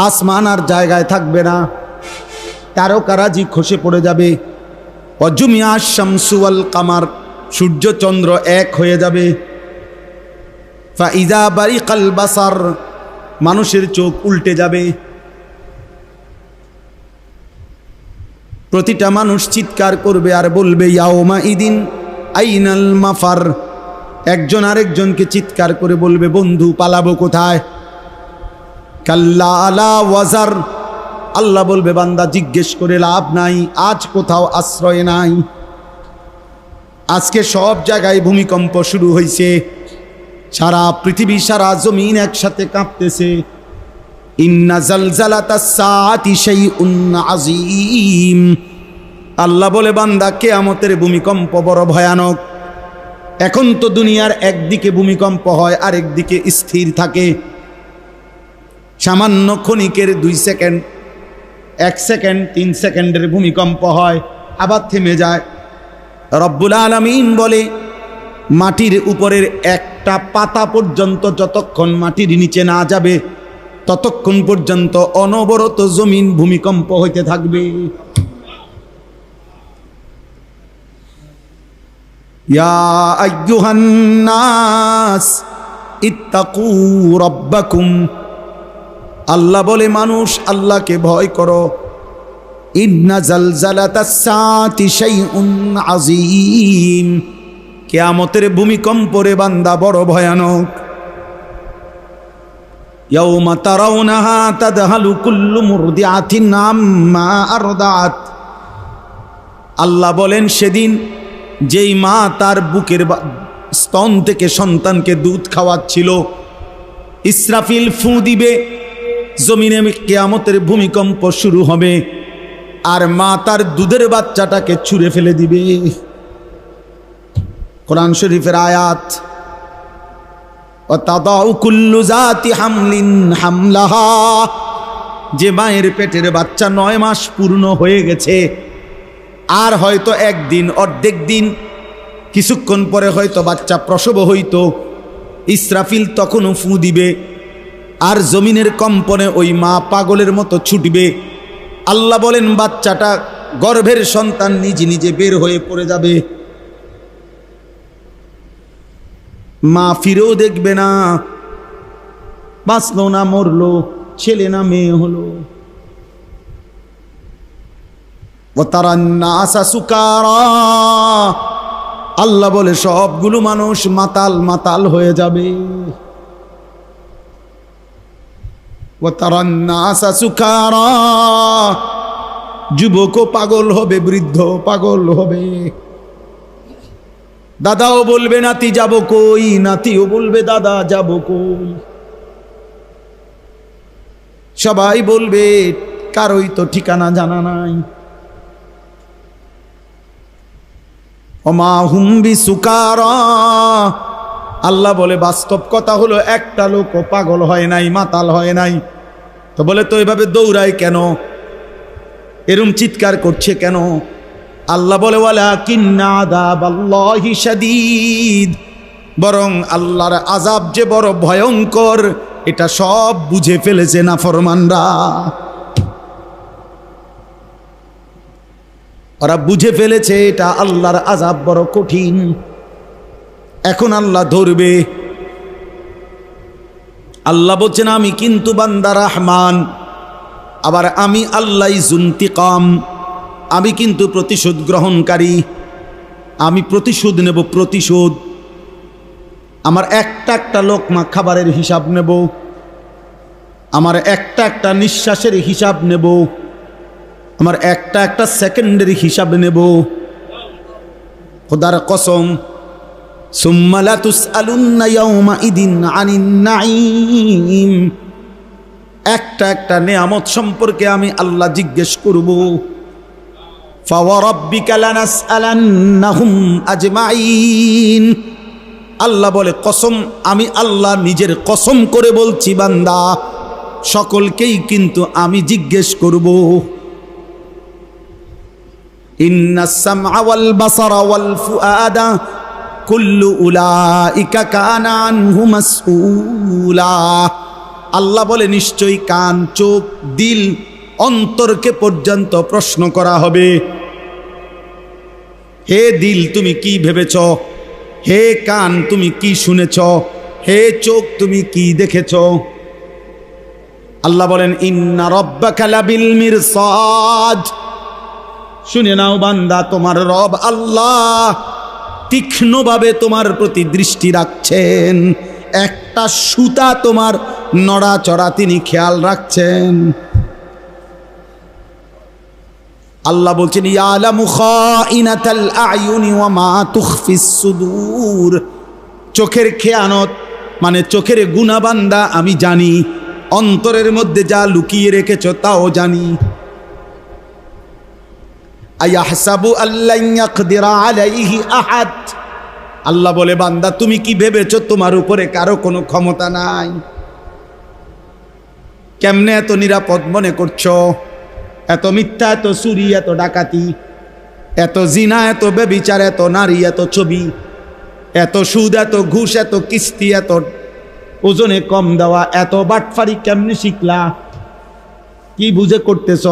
আসমান আর জায়গায় থাকবে না, তারকারাজি খসে পড়ে যাবে। অজুমিয়া শামসু ওয়াল কামার, সূর্য চন্দ্র এক হয়ে যাবে। ফাইজা বারিকাল বাসার, মানুষের চোখ উল্টে যাবে। প্রতিটা মানুষ চিৎকার করবে আর বলবে ইয়াউমা ইদিন আইনাল মাফার। একজন আরেকজনকে চিৎকার করে বলবে বন্ধু পালাবো কোথায়? কাল্লা আলা ওয়াজার, আল্লাহ বলবে বান্দা জিজ্ঞেস করে লাভ নাই, আজ কোথাও আশ্রয় নাই। আজকে সব জায়গায় ভূমিকম্প শুরু হয়েছে, সারা পৃথিবী সারা জমিন একসাথে কাঁপতেছে। ইন্না জালজালাতাস সাআতি শাইউন আযীম, আল্লাহ বলে বান্দা কিয়ামতের ভূমিকম্প বড় ভয়ানক। এখন তো দুনিয়ার একদিকে ভূমিকম্প হয়, আরেকদিকে স্থির থাকে। সামান্য ক্ষণিকের 2 সেকেন্ড, 1 সেকেন্ড, 3 সেকেন্ডের ভূমিকম্প হয়, আবার থেমে যায়। রব্বুল আলামিন বলে মাটির উপরের একটা পাতা পর্যন্ত যতক্ষণ মাটির নিচে না যাবে, ততক্ষণ পর্যন্ত অনবরত জমিন ভূমিকম্প হইতে থাকবে। ইয়া আইয়ুহান নাস ইত্তাকু রাব্বাকুম, আল্লাহ বলে মানুষ আল্লাহকে ভয় করো, ইন্না জালজালাতাস সাআতি শাইউন আযীম, কিয়ামতের ভূমিকম্পরে বান্দা বড় ভয়ানক। ইয়াউমা তারাউনাহা তাদহালু কুল্লু মুরদিআতিন আম্মা আরদাআত, আল্লাহ বলেন সেদিন যেই মা তার বুকের স্তন থেকে সন্তানকে দুধ খাওয়াচ্ছিল, ইসরাফিল ফু দিবে, জমিনে কিয়ামতের ভূমিকম্প শুরু হবে, আর মা তার দুধের বাচ্চাটাকে ছুঁড়ে ফেলে দিবে। কোরআন শরীফের আয়াত, ওয়াতাদাউ কুল্লু যাতি হামলিন হামলাহা, যে মায়ের পেটের বাচ্চা 9 মাস পূর্ণ হয়ে গেছে, আর হয়তো একদিন অর্ধেক দিন কিছুক্ষণ পরে হয়তো বাচ্চা প্রসব হইতো, ইসরাফিল তখনও ফু দিবে, আর জমিনের কম্পনে ওই মা পাগলের মতো ছুটবে। আল্লাহ বলেন বাচ্চাটা, গর্ভের সন্তান নিজে নিজে বের হয়ে পড়ে যাবে, মা ফিরেও দেখবে না, বাঁচলো না মরলো, ছেলে না মেয়ে হলো। ওয়াতারান নাসা সুকারা, আল্লাহ বলে সবগুলো মানুষ মাতাল মাতাল হয়ে যাবে। ওয়াতারান নাসা সুকারা, যুবকও পাগল হবে, বৃদ্ধ পাগল হবে। দাদাও বলবে নাতি যাব কই, নাতিও বলবে দাদা যাব কই। সবাই বলবে কারোই তো ঠিকানা জানা নাই। ওমা হুম বিসুকারা, আল্লাহ বলে বাস্তব কথা হলো একটা লোকও পাগল হয় নাই, মাতাল হয় নাই। তো বলে তো এভাবে দৌড়ায় কেন, এরম চিৎকার করছে কেন? আল্লাহ বলে ওয়ালাকিন্না আযাবাল্লাহি শাদীদ, বরং আল্লাহর আযাব যে বড় ভয়ঙ্কর এটা সব বুঝে ফেলেছে নাফরমানরা। ওরা বুঝে ফেলেছে এটা আল্লাহর আযাব বড় কঠিন, এখন আল্লাহ ধরবে। আল্লাহ বলছেন আমি কিন্তু বান্দা রহমান, আবার আমি আল্লাহ যুন্তিকাম, আমি কিন্তু প্রতিশোধ গ্রহণকারী, আমি প্রতিশোধ নেব, প্রতিশোধ। আমার একটা একটা লোকমা খাবারের হিসাব নেব, আমার একটা একটা নিঃশ্বাসের হিসাব নেব, আমার একটা একটা সেকেন্ডের হিসাব নেব। খোদার কসম, সুম্মা লা তুসআলুন্না ইয়াওমাইদিন আনিন নাঈম, একটা একটা নেয়ামত সম্পর্কে আমি আল্লাহ জিজ্ঞেস করব। ফাওয়ারাব্বিকা লানাসআলান্নাহুম আজমাইন, আল্লাহ বলে কসম, আমি আল্লাহ নিজের কসম করে বলছি বান্দা, সকলকেই কিন্তু আমি জিজ্ঞেস করব। ইন্নাস সামআ ওয়াল বাসারা ওয়াল ফুআদা কুল্লু উলাইকা কানা আনহু মাসউলা, আল্লাহ বলে নিশ্চয়ই কান, চোখ, দিল, অন্তরকে পর্যন্ত প্রশ্ন করা হবে। হে দিল তুমি কি ভেবেছ, হে কান তুমি কি শুনেছ, হে চোখ তুমি কি দেখেছ। আল্লাহ বলেন ইন্না রাব্বাকা লাবিল মিরসাদ, শুনে নাও বান্দা, তোমার রব আল্লাহ তীক্ষ্ণভাবে তোমার প্রতি দৃষ্টি রাখছেন, একটা সুতা তোমার নড়াচড়া তিনি খেয়াল রাখছেন। আল্লাহ বলছেন ইয়ালামু খাইনাতাল আয়ুনি ওয়া মা তুখফিস সুদূর, চোখের খেয়ানত মানে চোখের গুনাহ বান্দা আমি জানি, অন্তরের মধ্যে যা লুকিয়ে রেখেছ তাও জানি। আয়াহসাবু আল্লান ইয়াকদিরা আলাইহি আহাদ, আল্লাহ বলে বান্দা তুমি কি ভেবেছ তোমার উপরে কারো কোনো ক্ষমতা নাই? কেমনে এত নিরাপদ মনে করছো? এত মিথ্যা, এত চুরি, এত ডাকাতি, এত জিনা, এত ব্যভিচার, এত নারী, এত ছবি, এত সুদ, এত ঘুষ, এত কিস্তি, এত ওজনে কম দেওয়া, এত বাটফারি কেমনে শিখলা? কি বুঝে করতেছ?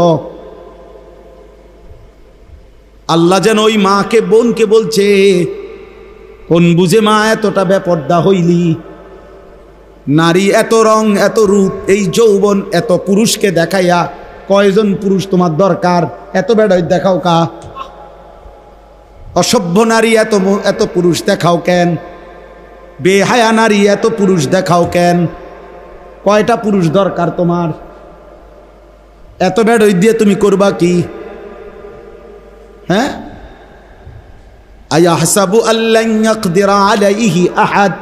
আল্লাহ যেন ওই মাকে, বোনকে বলছে, কোন বুঝে মা এতটা বেপর্দা হইলি? নারী এত রং এত রূপ, এই যৌবন এত পুরুষকে দেখাইয়া কয়জন পুরুষ তোমার দরকার? এত বেড়াই দেখাও কা? অসভ্য নারী এত পুরুষ দেখাও কেন? বেহায়া নারী এত পুরুষ দেখাও কেন? কয়টা পুরুষ দরকার তোমার? এত বেড়াই দিয়ে তুমি করবা কি? হ্যাঁ, আয়াহসাবু আল্লান ইয়াকদিরা আলাইহি আহাদ।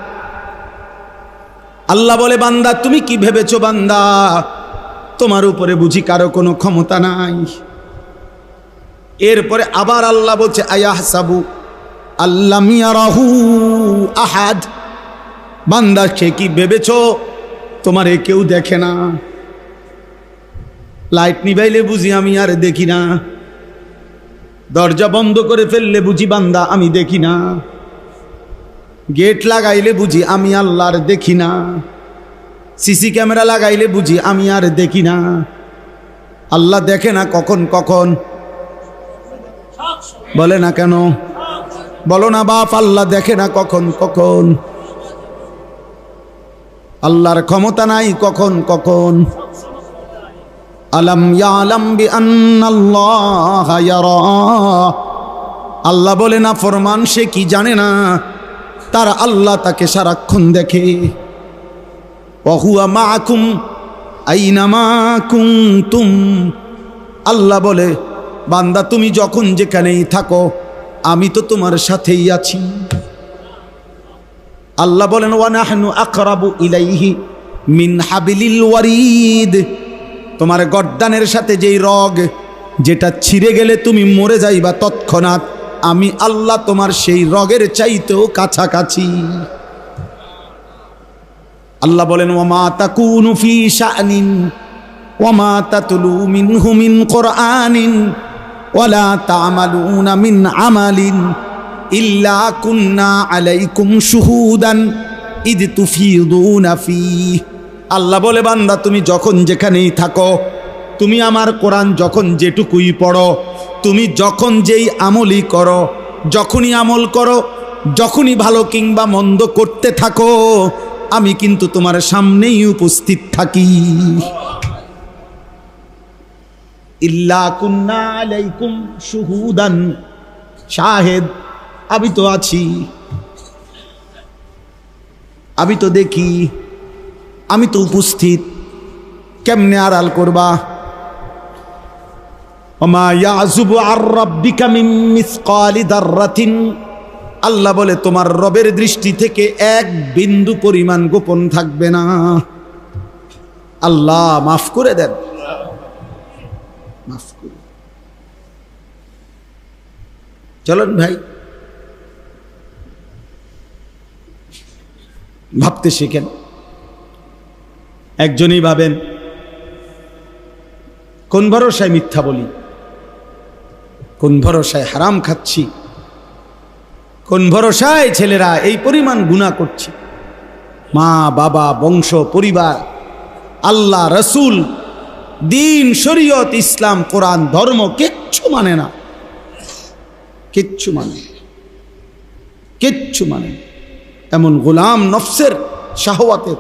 আল্লাহ বলে, বান্দা তুমি কি ভেবেছো বান্দা তোমার উপরে বুঝি কারো কোনো ক্ষমতা নাই? এরপরে আবার আল্লাহ বলছে আয়াহসাবু আল্লাম ইয়ারাহু আহাদ। বান্দা সে কি ভেবেছো তোমারে কেউ দেখে না? লাইট নিভাইলে বুঝি আমি আর দেখি না? দরজা বন্ধ করে ফেললে বুঝি বান্দা আমি দেখি না? গেট লাগাইলে বুঝি আমি আল্লাহর দেখি না? সিসি ক্যামেরা লাগাইলে বুঝি আমি আর দেখি না? আল্লাহ দেখে না কখন কখন? বলে না কেন? বলো না বাপ, আল্লাহ দেখে না কখন কখন? আল্লাহর ক্ষমতা নাই কখন কখন? আলাম ইয়ালাম বিআন্নাল্লাহা ইয়ারা। আল্লাহ বলে না ফরমান সে কি জানে না তার আল্লাহ তাকে সারাক্ষণ দেখে। ওয়া হুয়া মাআকুম আইনামা কুনতুম। আল্লাহ বলে বান্দা তুমি যখন যেখানেই থাকো আমি তো তোমার সাথেই আছি। আল্লাহ বলেন ওয়া নাহনু আকরাবু ইলাইহি মিন হাবিলিল ওয়ারিদ। তোমার গর্দানের সাথে যেই রগ যেটা ছিঁড়ে গেলে তুমি মরে যাইবা তৎক্ষণাৎ, আমি আল্লাহ তোমার সেই রগের চাইতেও কাছাকাছি। আল্লাহ বলেন ওয়ামা তাকুনু ফি শাআনিন ওয়ামা তাতলু মিনহু মিন কুরআনিন ওয়ালা তা'মালুনা মিন আমালিন ইল্লা কুন্না আলাইকুম শুহুদান ইদ তুফিদুনা ফীহি। আল্লাহ বলে বান্দা তুমি যখন যেখানেই থাকো, তুমি আমার কোরআন যখন যেটুকুই পড়ো, তুমি যখন যেই আমলই করো, যখনই আমল করো, যখনই ভালো কিংবা মন্দ করতে থাকো, আমি কিন্তু তোমার সামনেই উপস্থিত থাকি। ইল্লা কুন্না আলাইকুম শুহুদান, শাহেদ আমি তো আছি, আমি তো দেখি, আমি তো উপস্থিত। কেমনে আড়াল করবা? ওমা ইয়াযুবু আর রাব্বিকা মিন মিসকালি দাররাতিন। আল্লাহ বলে তোমার রবের দৃষ্টি থেকে এক বিন্দু পরিমাণ গোপন থাকবে না। আল্লাহ মাফ করে দেন, মাফ করে। চলুন ভাই ভাবতে শিখেন। একজনই ভাবেন কোন ভরসায় মিথ্যা বলি, কোন ভরসায় হারাম খাচ্ছি, কোন ভরসায় ছেলেরা এই পরিমাণ গুনাহ করছে। মা বাবা বংশ পরিবার আল্লাহ রসুল দিন শরীয়ত ইসলাম কোরআন ধর্ম কিচ্ছু মানে না, কিচ্ছু মানে, কিচ্ছু মানে। এমন গোলাম নফসের শাহওয়াতের।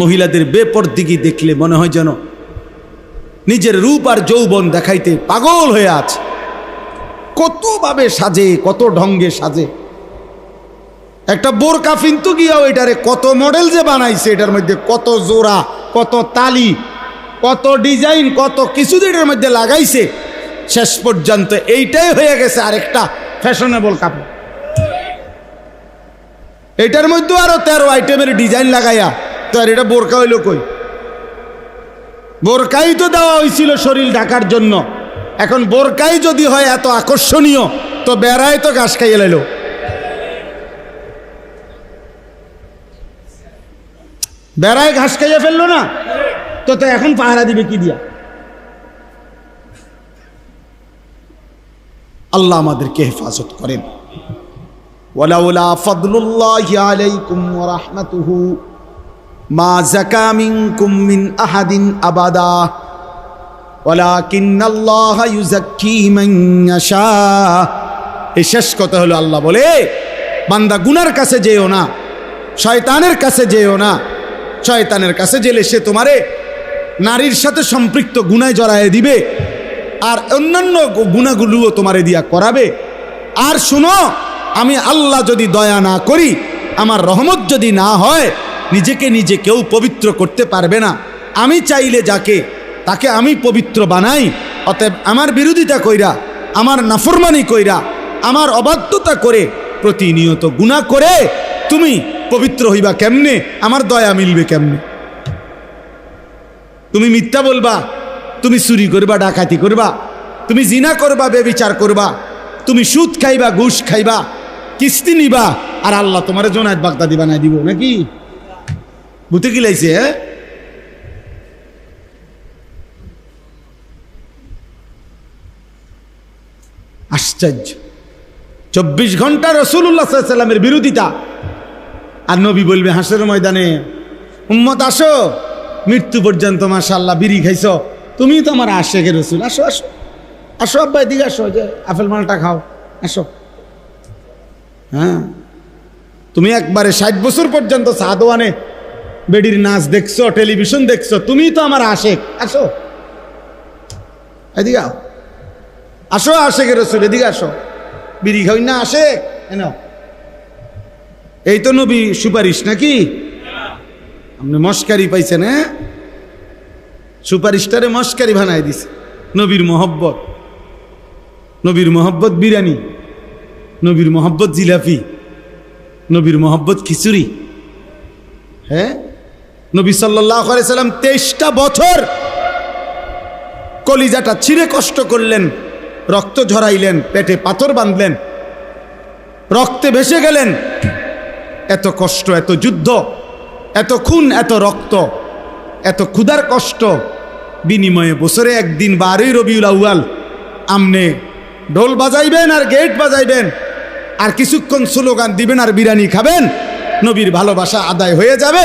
মহিলাদের বেপরদিগি দেখলে মনে হয় যেন নিজের রূপ আর যৌবন দেখাইতে পাগল হয়ে আছে। কতভাবে সাজে, কত ঢঙ্গে সাজে। একটা বোরকা কিন্তু গিয়াও এটারে কত মডেল যে বানাইছে, এটার মধ্যে কত জোড়া, কত তালি, কত ডিজাইন, কত কিছু এটার মধ্যে লাগাইছে। শেষ পর্যন্ত এইটাই হয়ে গেছে আরেকটা ফ্যাশনেবল কাপড়। এটার মধ্যে আরো 13 আইটেমের ডিজাইন লাগাইয়া তো আর এটা বোরকা হইল কই? বোরকাই তো দেওয়া হয়েছিল শরীর ঢাকার জন্য। এখন বোরকাই যদি হয় এত আকর্ষণীয়, তো বেড়ায় তো ঘাস খাইয়ে লাইল। বেড়ায় ঘাস খাইয়ে ফেললো না, তো তো এখন পাহারা দিবে কি দিয়া? আল্লাহ আমাদেরকে হেফাজত করেন। ওয়ালাউলা ফাদলুল্লাহি আলাইকুম ওয়া রাহমাতুহু মা যাকা মিনকুম মিন আহাদিন আবাদা ওয়ালাকিন্নাল্লাহা ইউযাক্কি মান ইয়াশা। এই শেষ কথা হলো আল্লাহ বলে বান্দা গুনার কাছে যেও না, শয়তানের কাছে যেও না। শয়তানের কাছে গেলে সে তোমারে নারীর সাথে সম্পৃক্ত গুনায় জড়ায় দিবে, আর অন্যান্য গুনাহগুলোও তোমারে দিয়া করাবে। আর শুনো, আমি আল্লাহ যদি দয়া না করি, আমার রহমত যদি না হয়, নিজেকে নিজে কেউ পবিত্র করতে পারবে না। আমি চাইলে যাকে তাকে আমি পবিত্র বানাই। অতএব আমার বিরোধিতা কইরা, আমার নাফরমানি কইরা, আমার অবাধ্যতা করে, প্রতিনিয়ত গুনাহ করে তুমি পবিত্র হইবা কেমনে? আমার দয়া মিলবে কেমনে? তুমি মিথ্যা বলবা, তুমি চুরি করবা, ডাকাতি করবা, তুমি জিনা করবা, বেবিচার করবা, তুমি সুদ খাইবা, ঘুষ খাইবা, কিস্তি নিবা, আর আল্লাহ তোমার জোনায়েত বাগদাদি বানাই দিব নাকি? বুঝতে কি লাইছে? আশ্চর্য। 24 ঘন্টা রাসূলুল্লাহ সাল্লাল্লাহু আলাইহি ওয়াসাল্লামের বিরোধিতা, আর নবী বলবে হাসরের ময়দানে, উম্মত আসো, মৃত্যু পর্যন্ত মাশাআল্লাহ বিড়ি খাইছো, তুমি তো আমার আশেকে রাসূল, আসো আসো আসো, আব্বা এদিকে আসো, যে আপেল মালটা খাও, আসো। হ্যাঁ, তুমি একবারে 60 বছর পর্যন্ত সাদওয়ানে বেডির নাচ দেখছো, টেলিভিশন দেখছো, তুমি তো আমার আশেক, আসো এদিকে আও, আসো আশেকে রাসূল, এদিকে আসো, বিড়ি খাই না আশেক এন। এই তো নবী সুপারিশ নাকি? আপনি মস্কারি পাইছেন? হ্যাঁ, সুপারিশটারে মস্কারি বানাই দিছে। নবীর মহব্বত, নবীর মহব্বত বিরিয়ানি, নবীর মহব্বত জিলাপি, নবীর মহব্বত খিচুড়ি। হ্যাঁ, নবী সাল্লাল্লাহু আলাইহি সাল্লাম 23টা বছর কলিজাটা ছিঁড়ে কষ্ট করলেন, রক্ত ঝরাইলেন, পেটে পাথর বাঁধলেন, রক্তে ভেসে গেলেন। এত কষ্ট, এত যুদ্ধ, এত খুন, এত রক্ত, এত ক্ষুধার কষ্ট বিনিময়ে বছরে একদিন 12ই রবিউল আউয়াল আমনে ঢোল বাজাইবেন আর গেট বাজাইবেন, আর কিছুক্ষণ স্লোগান দিবেন আর বিরিয়ানি খাবেন, নবীর ভালোবাসা আদায় হয়ে যাবে।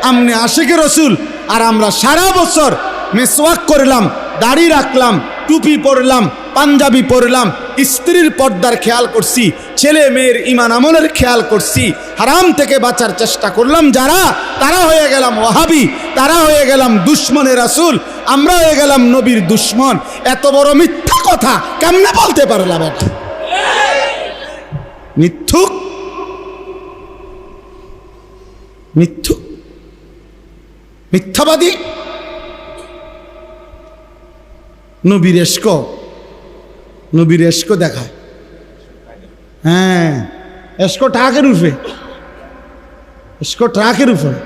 আমনে আশিকে রসুল, আর আমরা সারা বছর মেসওয়াক করলাম, দাড়ি রাখলাম, টুপি পরলাম, পাঞ্জাবি পরলাম, স্ত্রীর পর্দার খেয়াল করছি, ছেলে মেয়ের ইমান আমলের খেয়াল করছি, হারাম থেকে বাঁচার চেষ্টা করলাম যারা, তারা হয়ে গেলাম ওয়াহাবি, তারা হয়ে গেলাম দুশ্মনে রাসূল, আমরা হয়ে গেলাম নবীর দুশ্মন। এত বড় মিথ্যা কথা কেমনে বলতে পারলাম? এটা মিথ্যুক, মিথ্যুক, মিথ্যাবাদী। নবীর এশক, নবীর এশক দেখায়। হ্যাঁ, এশক ট্রাকের উপরে, এশক ট্রাকের উপরে।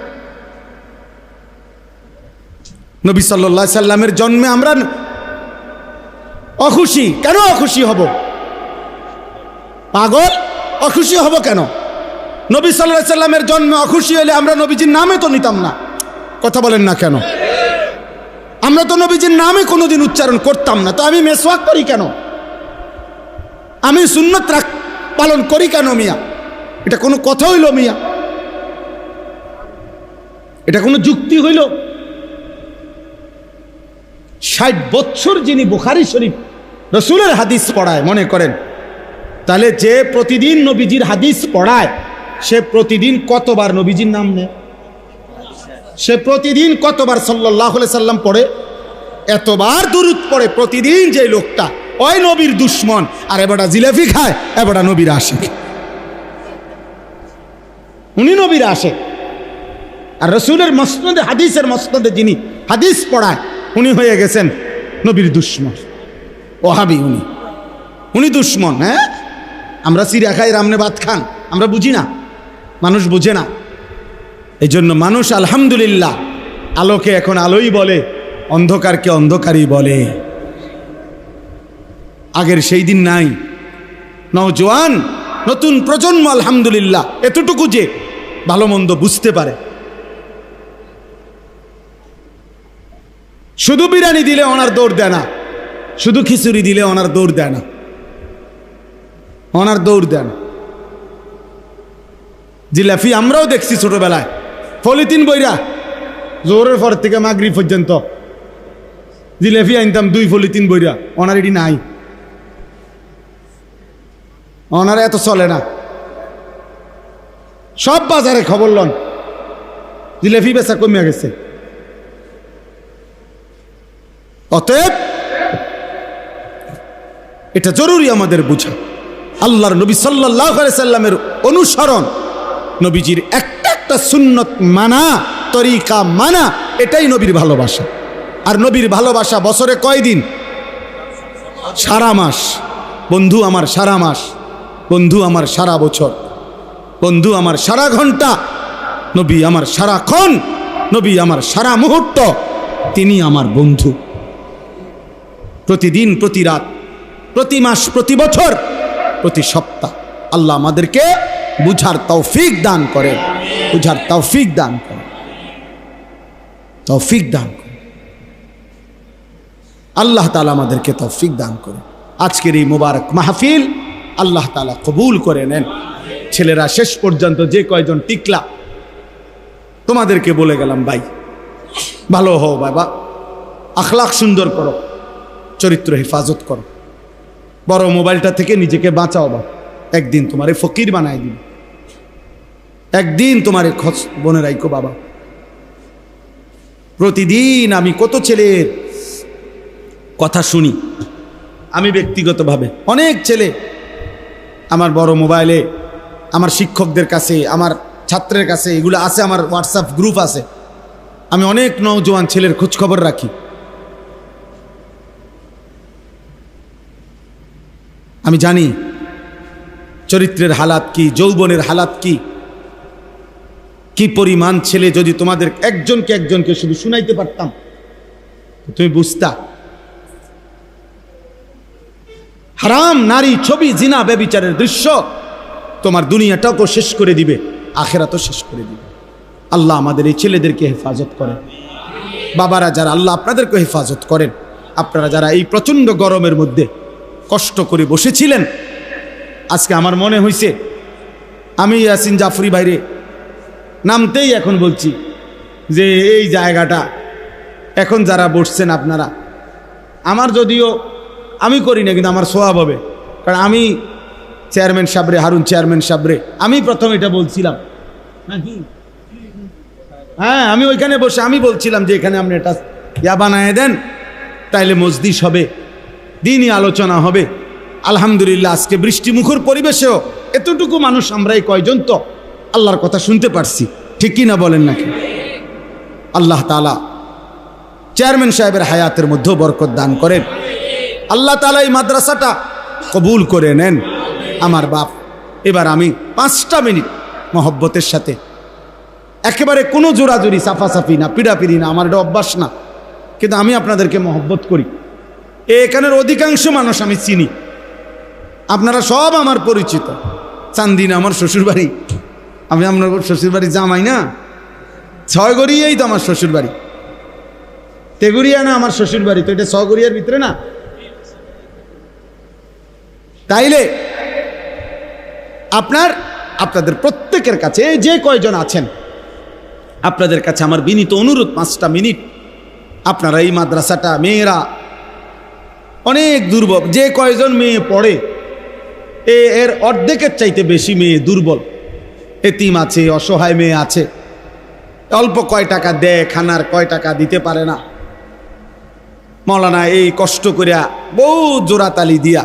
নবী সাল্লাল্লাহু আলাইহি সাল্লামের জন্মে আমরা অখুশি কেন? অখুশি হব পাগল? অখুশি হব কেন? নবী সাল্লাল্লাহু আলাইহি সাল্লামের জন্মে অখুশি হলে আমরা নবীজির নামে তো নিতাম না। কথা বলেন না কেন? আমরা তো নবীজির নামে কোনোদিন উচ্চারণ করতাম না। তো আমি মেসওয়াক করি কেন? আমি সুন্নত পালন করি কেন মিয়া? এটা কোনো কথা হইল মিয়া? এটা কোনো যুক্তি হইল? 60 বছর যিনি বুখারী শরীফ রাসূলের হাদিস পড়ায়, মনে করেন তাহলে যে প্রতিদিন নবীজির হাদিস পড়ায়, সে প্রতিদিন কতবার নবীজির নাম নেয়? সে প্রতিদিন কতবার সাল্লাল্লাহু আলাইহি সাল্লাম পড়ে? এতবার দুরূদ পড়ে প্রতিদিন। যে লোকটা ওই নবীর দুশ্মন, আর এবারটা জিলাপি খায়, এবারটা নবীর আশিক। উনি নবীর আশিক, আর রাসূলের মসনদে, হাদিসের মসনদে যিনি হাদিস পড়ায়, উনি হয়ে গেছেন নবীর দুশ্মন, ওয়াহাবি। উনি দুশ্মন। হ্যাঁ, আমরা চিড়া খাই, রামনে ভাত খান, আমরা বুঝি না, মানুষ বুঝে না। এই জন্য মানুষ আলহামদুলিল্লাহ আলোকে এখন আলোই বলে, অন্ধকারকে অন্ধকারই বলে। আগের সেই দিন নাই। নওজোয়ান নতুন প্রজন্ম আলহামদুলিল্লাহ এতটুকু যে ভালো মন্দ বুঝতে পারে। শুধু বিরিয়ানি দিলে ওনার দৌড় দেয় না, শুধু খিচুড়ি দিলে ওনার দৌড় দেয় না, ওনার দৌড় দেয় না। জিলাপি আমরাও দেখছি ছোটবেলায়, পলিথিন বইরা জোরের পর থেকে মাগরিব পর্যন্ত জিলাপি আনতাম 2 পলিথিন বইরা। ওনার এটি নাই, ওনারা এত চলে না। সব বাজারে খবর লন, জিলাপি বেচা কমিয়া গেছে। অতএব এটা জরুরি আমাদের বুঝা। আল্লাহর নবী সাল্লাল্লাহু আলাইহি সাল্লামের অনুসরণ, নবীজির একটা একটা সুন্নত মানা, তরিকা মানা, এটাই নবীর ভালোবাসা। আর নবীর ভালোবাসা বছরে কয় দিন? সারা মাস। বন্ধু আমার সারা মাস, বন্ধু আমার সারা বছর, বন্ধু আমার সারা ঘন্টা, নবী আমার সারাক্ষণ, নবী আমার সারা মুহূর্ত, তিনি আমার বন্ধু। প্রতিদিন, প্রতি রাত, প্রতি মাস, প্রতি বছর, প্রতি সপ্তাহ আল্লাহ আমাদেরকে বুঝার তৌফিক দান করেন, বুঝার তৌফিক দান করেন, তৌফিক দান করেন। আল্লাহ তাআলা আমাদেরকে তৌফিক দান করেন। আজকের এই মুবারক মাহফিল আল্লাহ তাআলা কবুল করে নেন। ছেলেরা শেষ পর্যন্ত যে কয়জন টিকলা, তোমাদেরকে বলে গেলাম, ভাই ভালো হও বাবা, আখলাক সুন্দর করো, চরিত্র হেফাজত করো, বড় মোবাইলটা থেকে নিজেকে বাঁচাও। বা একদিন তোমারে ফকির বানাই দিবে, একদিন তোমারে খোঁজ বনে রাখো বাবা। প্রতিদিন আমি কত ছেলের কথা শুনি, আমি ব্যক্তিগতভাবে অনেক ছেলে আমার বড় মোবাইলে, আমার শিক্ষকদের কাছে, আমার ছাত্রের কাছে এগুলো আছে, আমার হোয়াটসঅ্যাপ গ্রুপ আছে। আমি অনেক নওজোয়ান ছেলের খোঁজ খবর রাখি। আমি জানি চরিত্রের হালাত কি, যৌবনের হালাত কি, কি পরিমাণ ছেলে। যদি তোমাদের একজনকে একজনকে শুধু শুনাইতে পারতাম তুমি বুঝতা। হারাম নারী, ছবি, জিনা, ব্যভিচারের দৃশ্য তোমার দুনিয়াটাও শেষ করে দিবে, আখেরাতও শেষ করে দিবে। আল্লাহ আমাদের এই ছেলেদেরকে হেফাজত করেন। বাবারা যারা, আল্লাহ আপনাদেরকে হেফাজত করেন। আপনারা যারা এই প্রচণ্ড গরমের মধ্যে কষ্ট করে বসেছিলেন, আজকে আমার মনে হয়েছে আমি ইয়াসিন জাফরি ভাইরে নামতেই এখন বলছি যে এই জায়গাটা এখন যারা বসছেন আপনারা, আমার যদিও আমি করি না, কিন্তু আমার সোয়াব হবে। কারণ আমি চেয়ারম্যান সাহেবরে, হারুন চেয়ারম্যান সাহেবরে আমি প্রথম এটা বলছিলাম নাকি, হ্যাঁ আমি ওইখানে বসে আমি বলছিলাম যে এখানে আপনি এটা ইয়া বানায় দেন, তাইলে মজলিস হবে, দিনই আলোচনা হবে। আলহামদুলিল্লাহ আজকে বৃষ্টিমুখর পরিবেশেও এতটুকু মানুষ আমরা এই কয়জন তো আল্লাহর কথা শুনতে পারছি, ঠিক কি না বলেন নাকি? আল্লাহ তাআলা চেয়ারম্যান সাহেবের হায়াতের মধ্যেও বরকত দান করেন। আল্লাহ তাআলা এই মাদ্রাসাটা কবুল করে নেন। আমার বাপ, এবার আমি 5টা মিনিট মহব্বতের সাথে, একেবারে কোনো জোরাজুরি, সাফাসাফি না, পিড়াপিড়ি না, আমার এটা অভ্যাস না, কিন্তু আমি আপনাদেরকে মহব্বত করি। এখানের অধিকাংশ মানুষ আমি চিনি, আপনারা সব আমার পরিচিত। চান্দিনা আমার শ্বশুরবাড়ি, আমি আপনার শ্বশুরবাড়ি জামাই না, 6 গড়িয়াই তো আমার শ্বশুরবাড়ি, তেগুড়িয়া না আমার শ্বশুরবাড়ি, তো এটা 6 গড়িয়ার ভিতরে না। তাইলে আপনাদের প্রত্যেকের কাছে, যে কয়জন আছেন, আপনাদের কাছে আমার বিনীত অনুরোধ, 5টা মিনিট আপনারা এই মাদ্রাসাটা, মেয়েরা অনেক দুর্বল, যে কয়জন মেয়ে পড়ে এর অর্ধেকের চাইতে বেশি মেয়ে দুর্বল, এতিম আছে, অসহায় মেয়ে আছে, অল্প কয় টাকা দেয়, খানার কয় টাকা দিতে পারে না। মৌলানা এই কষ্ট করিয়া বহু জোড়াতালি দিয়া